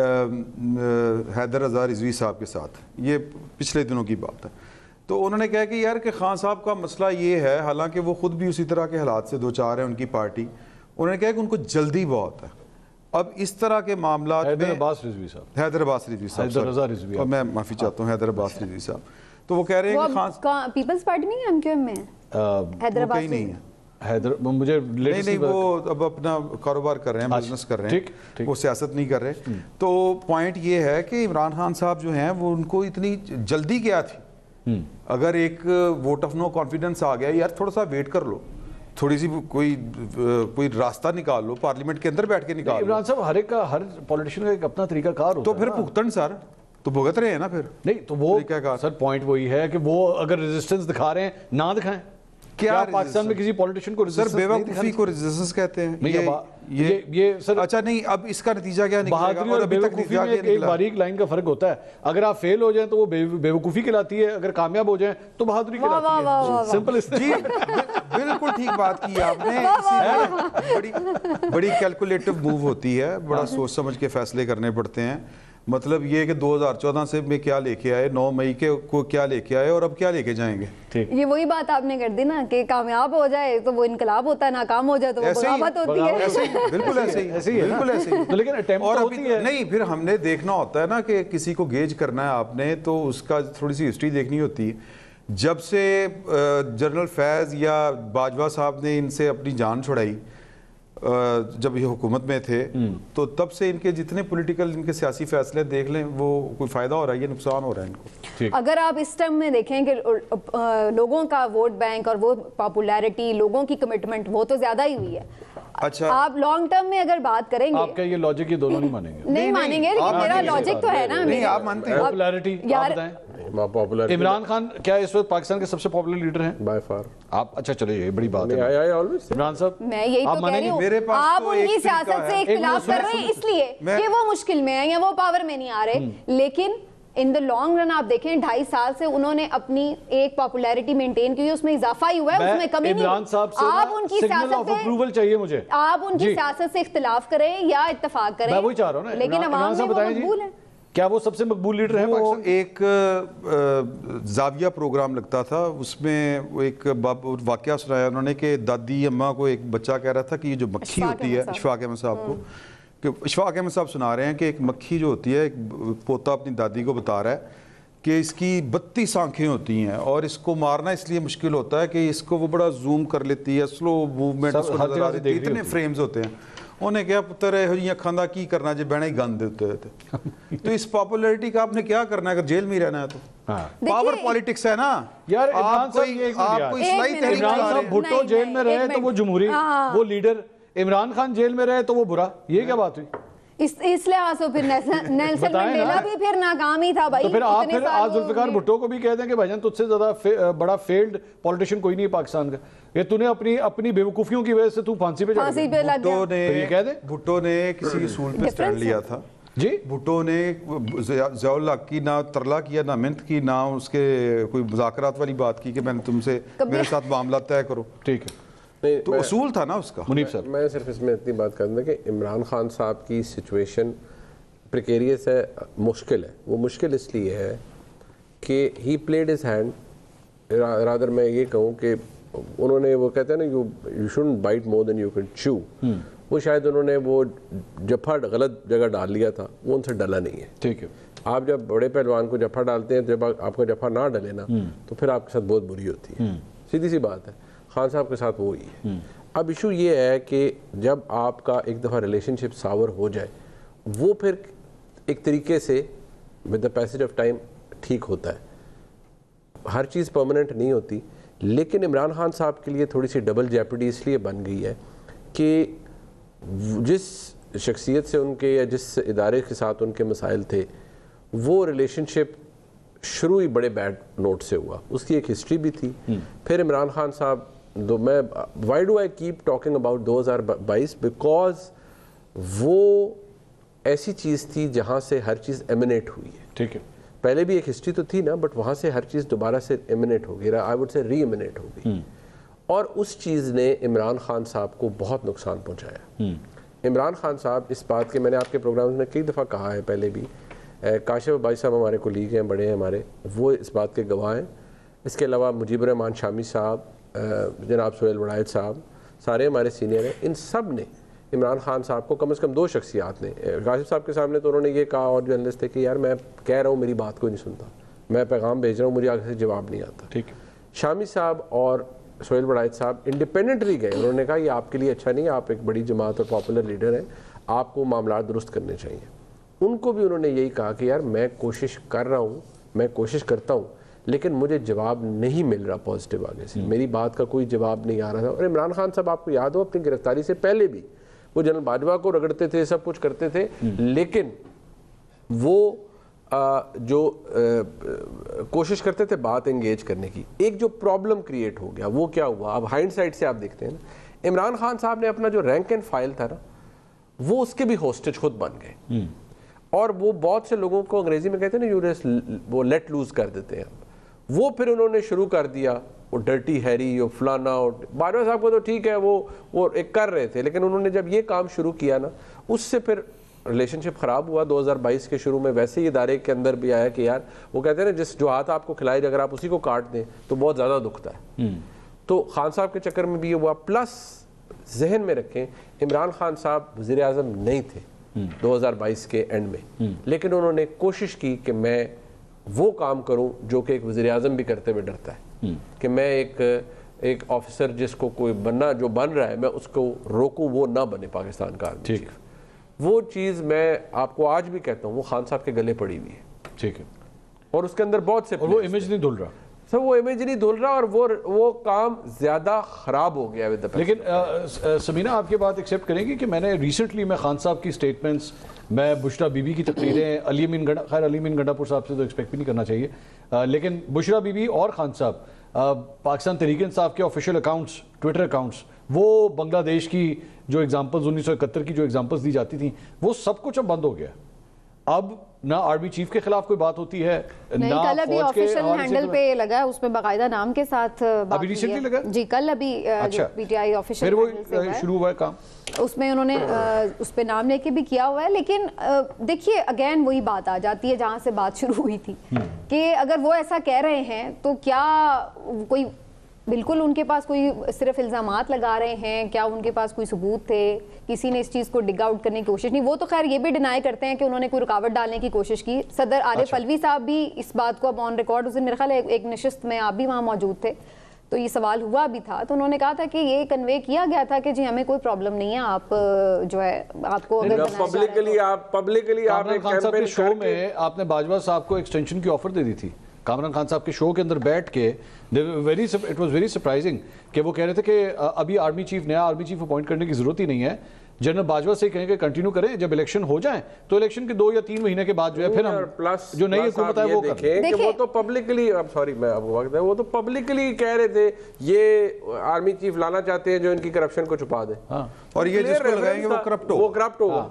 حیدر رضا رضوی صاحب کے ساتھ, یہ پچھلے دنوں کی بات ہے, تو انہوں نے کہا کہ یار کہ خان صاحب کا مسئلہ یہ ہے, حالانکہ وہ خود بھی اسی طرح کے حالات سے دوچار ہیں ان کی پارٹی, انہوں نے کہا کہ ان کو جلدی بہت ہے. اب اس طرح کے معاملات میں حیدر عباس رضوی صاحب, میں معافی چاہتا ہوں, حیدر عباس رضوی صاحب, تو وہ کہہ رہے ہیں کہ خان پیپلز پارٹی میں ایم کیو ایم میں حیدر عباس نہیں ہے, مجھے نہیں وہ اب اپنا کاروبار کر رہے ہیں, بزنس کر رہے ہیں, وہ سیاست نہیں کر رہے. تو پوائنٹ یہ ہے کہ عمران خان صاحب جو ہیں وہ ان کو اتنی جلدی کیا تھی, اگر ایک ووٹ آف نو کانفیڈنس آ گیا, یار تھوڑا سا ویٹ کر لو, تھوڑی سی کوئی راستہ نکال لو, پارلیمنٹ کے اندر بیٹھ کے نکال لو. عمران صاحب ہر پولیٹیشین کا ایک اپنا طریقہ کار ہوتا ہے. تو پھر بھگتن سر تو بھگت رہے ہیں نا پھر. نہیں تو وہ سر پوائنٹ وہی ہے کہ وہ اگر ریزسٹنس دکھا رہے ہیں نہ دکھائیں. کیا پاکستان میں کسی پولیٹیشین کو سر بیوقوفی کو ریزسٹنس کہتے ہیں؟ یہ سر اچھا نہیں, اب اس کا نتیجہ کیا نکلے گا؟ بہادری اور بیوقوفی میں ایک باریک لائن کا فرق ہوتا ہے. اگر آپ فیل ہو جائیں تو وہ بیوقوفی کہلاتی ہے, اگر کامیاب ہو جائیں تو بہادری کہلاتی ہے. سمپل. جی بالکل ٹھیک بات کی آپ نے. بڑی کیلکولیٹو موو ہوتی ہے, بڑا سوچ سمجھ کے فیصلے کرنے پڑتے ہیں. مطلب یہ کہ 2014 سے میں کیا لے کے آئے, 9 مئی کے کو کیا لے کے آئے اور اب کیا لے کے جائیں گے. یہ وہی بات آپ نے کر دی نا کہ کامیاب ہو جائے تو وہ انقلاب ہوتا ہے, ناکام ہو جائے تو وہ بغاوت ہوتی ہے. بالکل ایسے ہی, بالکل ایسے ہی. لیکن اور نہیں, پھر ہم نے دیکھنا ہوتا ہے نا کہ کسی کو گیج کرنا ہے آپ نے تو اس کا تھوڑی سی ہسٹری دیکھنی ہوتی ہے. جب سے جنرل فیض یا باجوہ صاحب نے ان سے اپنی جان چھڑائی جب یہ حکومت میں تھے, تو تب سے ان کے جتنے پولیٹیکل ان کے سیاسی فیصلے دیکھ لیں, وہ کوئی فائدہ ہو رہا ہے یا نقصان ہو رہا ہے ان کو. اگر آپ اس ٹائم میں دیکھیں کہ لوگوں کا ووٹ بینک اور وہ پاپولیرٹی, لوگوں کی کمٹمنٹ وہ تو زیادہ ہی ہوئی ہے. اچھا آپ لانگ ٹرم میں اگر بات کریں گے, آپ کا یہ لاجک یہ دونوں نہیں مانیں گے. نہیں مانیں گے, لیکن میرا لاجک تو ہے نا. نہیں آپ مانتے ہیں پاپولیرٹی. آپ بتائیں عمران خان کیا اس وقت پاکستان کے سب سے پاپولر لیڈر ہیں بائی فار؟ آپ اچھا چلے, یہ بڑی بات ہے. عمران صاحب میں یہی تو کہہ رہی ہوں, آپ ان کی سیاست سے اختلاف کر رہے ہیں اس لیے کہ وہ مشکل میں ہیں یا وہ پاور میں نہیں آ رہے, لیکن ان دا لانگ رن آپ دیکھیں 2.5 سال سے انہوں نے اپنی ایک پاپولیرٹی مینٹین کی, اس میں اضافہ ہی ہوا ہے, اس میں کمی نہیں. آپ ان کی سیاست سے اختلاف کریں یا اتفاق کریں, میں وہی چاہ رہا ہوں نا, لیکن عوام میں وہ مقبول ہے. کیا وہ سب سے مقبول لیڈر ہیں؟ وہ ایک زاویہ پروگرام لگتا تھا, اس میں وہ ایک واقعہ سنایا انہوں نے کہ دادی اماں کو ایک بچہ کہہ رہا تھا کہ یہ جو مکھی ہوتی ہے, اشفاق احمد صاحب کو, کہ اشفاق احمد صاحب سنا رہے ہیں کہ ایک مکھی جو ہوتی ہے, ایک پوتا اپنی دادی کو بتا رہا ہے کہ اس کی 32 آنکھیں ہوتی ہیں اور اس کو مارنا اس لیے مشکل ہوتا ہے کہ اس کو وہ بڑا زوم کر لیتی ہے, سلو موومنٹ اس کو نظر آ رہی ہے, اتنے فریمز ہوتے ہیں. انہیں کیا پتر ہے یہ اکھاں دا کی کرنا جی بہنے ہی گند دیتے ہوتے. تو اس پاپولیرٹی کا آپ نے کیا کرنا ہے اگر جیل میں رہنا ہے تو؟ پاور پالیٹکس ہے نا یار. آپ کو اصلاحی تحریک عمران صاحب بھٹو جیل میں رہے تو وہ جمہوری وہ لیڈر, عمران خان جیل میں رہے تو وہ برا, یہ کیا بات ہوئی؟ اس لحاظ سے پھر نیلسن منڈیلا بھی پھر ناکام ہی تھا بھائی. تو پھر آپ پھر آج ذوالفقار بھٹو کو بھی کہہ دیں کہ بھائی جان تجھ سے زیادہ بڑا فیلڈ پولیٹیشین کوئی نہیں ہے پاکستان کا, یہ تو نے اپنی بیوقوفیوں کی وجہ سے تو پھانسی پہ لگ گیا. بھٹو نے کسی اصول پہ سٹینڈ لیا تھا. جی بھٹو نے ضیاء الحق کی نہ ترلا کیا, نہ منت کی, نہ اس کے کوئی مذاکرات والی بات کی کہ میں نے تم سے میرے ساتھ معاملات طے کرو. ٹھیک ہے, تو اصول تھا نا اس کا. منیب صاحب میں صرف اس میں اتنی بات کر دوں کہ عمران خان صاحب کی سچویشن پریکیریس ہے, مشکل ہے. وہ مشکل اس لیے ہے کہ he played his hand, rather میں یہ کہوں کہ انہوں نے, وہ کہتے ہیں نا you shouldn't bite more than you can chew, وہ شاید انہوں نے وہ جفا غلط جگہ ڈال لیا تھا, وہ ان سے ڈلا نہیں ہے. ٹھیک ہے, آپ جب بڑے پہلوان کو جفا ڈالتے ہیں, جب آپ کا جفا نہ ڈلے نا تو پھر آپ کے ساتھ بہت بری ہوتی ہے. سیدھی سی بات ہے, خان صاحب کے ساتھ وہی ہے. اب ایشو یہ ہے کہ جب آپ کا ایک دفعہ ریلیشن شپ ساور ہو جائے, وہ پھر ایک طریقے سے with the passage of time ٹھیک ہوتا ہے. ہر چیز پرماننٹ نہیں ہوتی, لیکن عمران خان صاحب کے لیے تھوڑی سی ڈبل جیپڈی اس لیے بن گئی ہے کہ جس شخصیت سے ان کے یا جس ادارے کے ساتھ ان کے مسائل تھے, وہ ریلیشن شپ شروع ہی بڑے بیڈ نوٹ سے ہوا, اس کی ایک ہسٹری بھی تھی. پھر عمران خان صاحب میں why do I keep talking about 2022 because وہ ایسی چیز تھی جہاں سے ہر چیز ایمنیٹ ہوئی ہے. ٹھیک ہے, پہلے بھی ایک ہسٹری تو تھی نا, بٹ وہاں سے ہر چیز دوبارہ سے ایمنیٹ ہو گئی, I would say re emanate ہو گئی, اور اس چیز نے عمران خان صاحب کو بہت نقصان پہنچایا. عمران خان صاحب اس بات کے, میں نے آپ کے پروگرامز میں کئی دفعہ کہا ہے پہلے بھی, کاشف عباسی صاحب ہمارے کولیگ ہیں, بڑے ہیں ہمارے, وہ اس بات کے گواہ ہیں. اس کے علاوہ مجیب الرحمان شامی صاحب, جناب سہیل وڑائچ صاحب, سارے ہمارے سینئر ہیں. ان سب نے عمران خان صاحب کو, کم از کم 2 شخصیات نے, کاشف صاحب کے سامنے تو انہوں نے یہ کہا, اور جو انالسٹ تھے کہ یار میں کہہ رہا ہوں میری بات کوئی نہیں سنتا, میں پیغام بھیج رہا ہوں مجھے آگے سے جواب نہیں آتا. ٹھیک ہے, شامی صاحب اور سہیل وڑائچ صاحب انڈیپینڈنٹلی گئے, انہوں نے کہا یہ آپ کے لیے اچھا نہیں ہے, آپ ایک بڑی جماعت اور پاپولر لیڈر ہیں, آپ کو معاملات درست کرنے چاہیے. ان کو بھی انہوں نے یہی کہا کہ یار میں کوشش کر رہا ہوں, میں کوشش کرتا ہوں, لیکن مجھے جواب نہیں مل رہا پازیٹیو آگے سے, میری بات کا کوئی جواب نہیں آ رہا تھا. اور عمران خان صاحب آپ کو یاد ہو اپنی گرفتاری سے پہلے بھی وہ جنرل باجوہ کو رگڑتے تھے, سب کچھ کرتے تھے, لیکن وہ جو کوشش کرتے تھے بات انگیج کرنے کی. ایک جو پرابلم کریٹ ہو گیا وہ کیا ہوا, اب ہائنڈ سائڈ سے آپ دیکھتے ہیں نا, عمران خان صاحب نے اپنا جو رینک اینڈ فائل تھا نا وہ اس کے بھی ہوسٹیج خود بن گئے, اور وہ بہت سے لوگوں کو انگریزی میں کہتے ہیں نا وہ لیٹ لوز کر دیتے ہیں. وہ پھر انہوں نے شروع کر دیا وہ ڈرٹی ہیری اور فلانا, اور باجوہ صاحب کو تو ٹھیک ہے وہ ایک کر رہے تھے, لیکن انہوں نے جب یہ کام شروع کیا نا اس سے پھر ریلیشن شپ خراب ہوا. 2022 کے شروع میں ویسے ہی ادارے کے اندر بھی آیا کہ یار وہ کہتے ہیں نا جس جو ہاتھ آپ کو کھلائے اگر آپ اسی کو کاٹ دیں تو بہت زیادہ دکھتا ہے. تو خان صاحب کے چکر میں بھی یہ ہوا. پلس ذہن میں رکھیں عمران خان صاحب وزیر اعظم نہیں تھے 2022 کے اینڈ میں, لیکن انہوں نے کوشش کی کہ میں وہ کام کروں جو کہ ایک وزیر اعظم بھی کرتے ہوئے ڈرتا ہے, کہ میں ایک آفیسر جس کو کوئی بننا جو بن رہا ہے میں اس کو روکوں, وہ نہ بنے پاکستان کا آرمی چیف. وہ چیز میں آپ کو آج بھی کہتا ہوں وہ خان صاحب کے گلے پڑی ہوئی ہے. ٹھیک ہے, اور اس کے اندر بہت سے وہ امیج نہیں دھل رہا سر, وہ امیج نہیں دھل رہا, اور وہ کام زیادہ خراب ہو گیا. لیکن سمینہ آپ کی بات ایکسیپٹ کریں گی کہ میں نے ریسنٹلی میں خان صاحب کی سٹیٹمنٹس, میں بشرا بی بی کی تقریریں, علی امین گنڈا, خیر علی امین گنڈا پور صاحب سے تو ایکسپیکٹ بھی نہیں کرنا چاہیے, لیکن بشرا بی بی اور خان صاحب پاکستان تحریک انصاف کے آفیشیل اکاؤنٹس, ٹویٹر اکاؤنٹس, وہ بنگلہ دیش کی جو ایگزامپلز 1971 کی جو ایگزامپلز دی جاتی تھیں وہ سب کچھ اب بند ہو گیا. اب نہ آرمی چیف کے خلاف کوئی بات ہوتی ہے, نہ کل ابھی آفیشیل ہینڈل پہ لگا ہے, اس میں باقاعدہ نام کے ساتھ بات ابھی ریسنٹلی لگا جی, کل ابھی پی ٹی آئی آفیشیل پھر وہ شروع ہوا ہے کام, اس میں انہوں نے اس پہ نام لے کے بھی کیا ہوا ہے. لیکن دیکھیے اگین وہی بات آ جاتی ہے جہاں سے بات شروع ہوئی تھی کہ اگر وہ ایسا کہہ رہے ہیں تو کیا کوئی بالکل ان کے پاس کوئی صرف الزامات لگا رہے ہیں, کیا ان کے پاس کوئی ثبوت تھے, کسی نے اس چیز کو ڈگ آؤٹ کرنے کی کوشش نہیں. وہ تو خیر یہ بھی ڈینائی کرتے ہیں کہ انہوں نے کوئی رکاوٹ ڈالنے کی کوشش کی. صدر عارف الوی صاحب بھی اس بات کو اب آن ریکارڈ, اس دن میرے خیال ہے ایک نشست میں آپ بھی وہاں موجود تھے تو یہ سوال ہوا بھی تھا, تو انہوں نے کہا تھا کہ یہ کنوے کیا گیا تھا کہ جی ہمیں کوئی پرابلم نہیں ہے, آپ جو ہے آپ کو اگر پبلکلی کامران خان صاحب کے شو میں آپ نے باجوہ صاحب کو ایکسٹینشن کی آفر دے دی تھی. کامران خان صاحب کے شو کے اندر بیٹھ کے اٹ واز ویری سرپرائزنگ کہ وہ کہہ رہے تھے کہ ابھی آرمی چیف, نیا آرمی چیف اپوائنٹ کرنے کی ضرورت ہی نہیں ہے, جنرل باجوہ سے کہیں کہ کنٹینیو کریں, جب الیکشن ہو جائیں تو الیکشن کے 2 یا 3 مہینے کے بعد جو ہے پھر ہم جو نئی حکومت ہے وہ کریں. وہ تو پبلکلی, سوری میں آپ کو وقت ہے, وہ تو پبلکلی کہہ رہے تھے یہ آرمی چیف لانا چاہتے ہیں جو ان کی کرپشن کو چھپا دے, اور یہ جس کو لگائیں گے وہ کرپٹ ہوگا.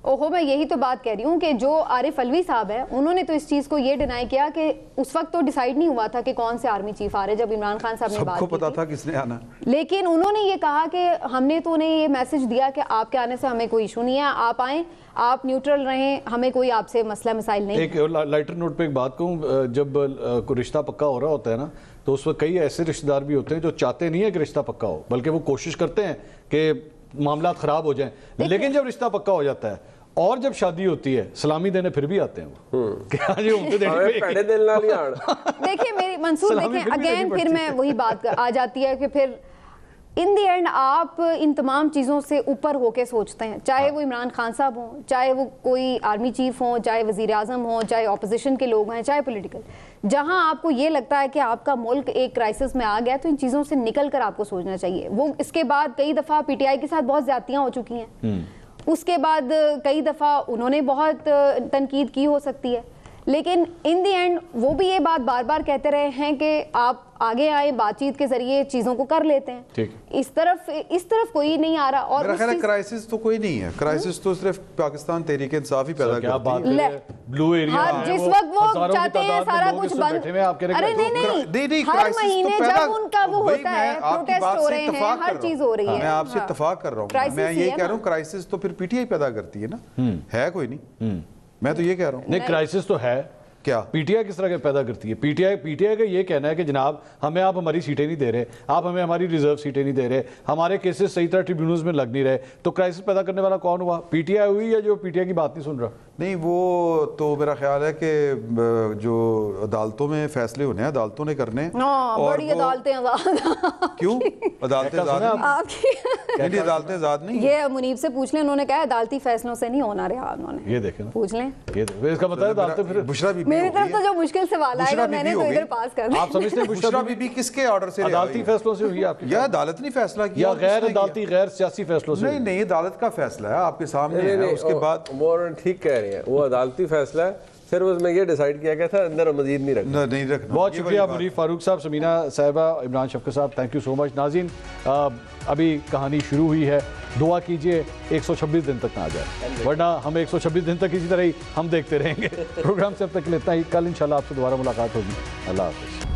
اوہو, میں یہی تو بات کہہ رہی ہوں کہ جو عارف الوی صاحب ہے انہوں نے تو اس چیز کو یہ ڈینائی کیا کہ اس وقت تو ڈیسائیڈ نہیں ہوا تھا کہ کون سے آرمی چیف آ رہے, جب عمران خان صاحب نے بات کی, سب کو پتا تھا کس نے آنا, لیکن انہوں نے یہ کہا کہ ہم نے تو انہیں یہ میسج دیا کہ آپ کے آنے سے ہمیں کوئی ایشو نہیں ہے, آپ آئیں, آپ نیوٹرل رہیں, ہمیں کوئی آپ سے مسئلہ مسائل نہیں. ایک لائٹر نوٹ پہ ایک بات کہوں, جب کوئی رشتہ پکا ہو رہا ہوتا ہے نا تو اس وقت کئی ایسے رشتہ دار بھی ہوتے ہیں جو چاہتے نہیں ہیں کہ رشتہ پکا ہو, بلکہ وہ کوشش کرتے ہیں کہ معاملات خراب ہو جائیں, لیکن جب رشتہ پکا ہو جاتا ہے اور جب شادی ہوتی ہے سلامی دینے پھر بھی آتے ہیں دیکھیں میری منصور, دیکھیں اگین پھر میں وہی بات آ جاتی ہے کہ پھر ان دی اینڈ آپ ان تمام چیزوں سے اوپر ہو کے سوچتے ہیں, چاہے وہ عمران خان صاحب ہوں, چاہے وہ کوئی آرمی چیف ہوں, چاہے وزیر اعظم ہوں, چاہے اپوزیشن کے لوگ ہیں, چاہے پولیٹیکل, جہاں آپ کو یہ لگتا ہے کہ آپ کا ملک ایک کرائسس میں آ گیا تو ان چیزوں سے نکل کر آپ کو سوچنا چاہیے. وہ اس کے بعد کئی دفعہ پی ٹی آئی کے ساتھ بہت زیادتیاں ہو چکی ہیں, اس کے بعد کئی دفعہ انہوں نے بہت تنقید کی ہو سکتی ہے, لیکن ان دی اینڈ وہ بھی یہ بات بار بار کہتے رہے ہیں کہ آپ آگے آئیں, بات چیت کے ذریعے چیزوں کو کر لیتے ہیں. اس طرف کوئی نہیں آ رہا. اور میرا خیال ہے کرائسس تو کوئی نہیں ہے, کرائسس تو صرف پاکستان تحریک انصاف ہی پیدا کرتی ہے. بلو ایریا جس وقت وہ چاہتے ہیں سارا کچھ بند, ارے نہیں, ہر مہینے جب ان کا وہ ہوتا ہے پروٹیسٹ ہو رہے ہیں, ہر چیز ہو رہی ہے. میں آپ سے اتفاق کر رہا ہوں, میں یہ کہہ رہا ہوں کرائسس تو پھر پی ٹی آئی پیدا کرتی ہے نا, ہے کوئی نہیں, میں تو یہ کہہ رہا ہوں. نہیں, کرائسس تو ہے, کیا پی ٹی آئی کس طرح کے پیدا کرتی ہے؟ پی ٹی آئی کا یہ کہنا ہے کہ جناب ہمیں آپ ہماری سیٹیں نہیں دے رہے, آپ ہمیں ہماری ریزرو سیٹیں نہیں دے رہے, ہمارے کیسز صحیح طرح ٹریبیونلز میں لگ نہیں رہے, تو کرائسس پیدا کرنے والا کون ہوا؟ پی ٹی آئی ہوئی یا جو پی ٹی آئی کی بات نہیں سن رہا؟ نہیں, وہ تو میرا خیال ہے کہ جو عدالتوں میں فیصلے ہونے ہیں عدالتوں نے کرنے ہیں. بڑی عدالتیں کیوں عدالتیں آزاد نہیں, یہ منیب سے پوچھ لیں, انہوں نے کہا عدالتی فیصلوں سے نہیں ہونا رہا, انہوں نے یہ دیکھیں پوچھ لیں, اس کا مطلب عدالتیں پھر بشرا بی میری طرف تو جو مشکل سوال آئے گا میں نے تو ادھر پاس کر دیا. آپ سمجھتے ہیں بشرا بی بی کس کے آرڈر سے عدالتی فیصلوں سے ہوئی آپ کی؟ یا عدالت نے فیصلہ کیا یا غیر عدالتی غیر سیاسی فیصلوں سے؟ نہیں نہیں، عدالت کا فیصلہ ہے آپ کے سامنے ہے. اس کے بعد ٹھیک کہہ رہے ہیں، وہ عدالتی فیصلہ ہے، صرف اس میں یہ ڈیسائیڈ کیا گیا تھا اندر مزید نہیں رکھنا. بہت شکریہ منیف فاروق صاحب، سمینہ صاحبہ، عمران شفقت صاحب، تھینک یو سو مچ. ناظرین ابھی کہانی شروع ہوئی ہے، دعا کیجئے 126 دن تک نہ آ جائے، ورنہ ہم 126 دن تک اسی طرح ہی ہم دیکھتے رہیں گے. پروگرام سے اب تک اتنا ہی، کل انشاءاللہ آپ سے دوبارہ ملاقات ہوگی. اللہ حافظ.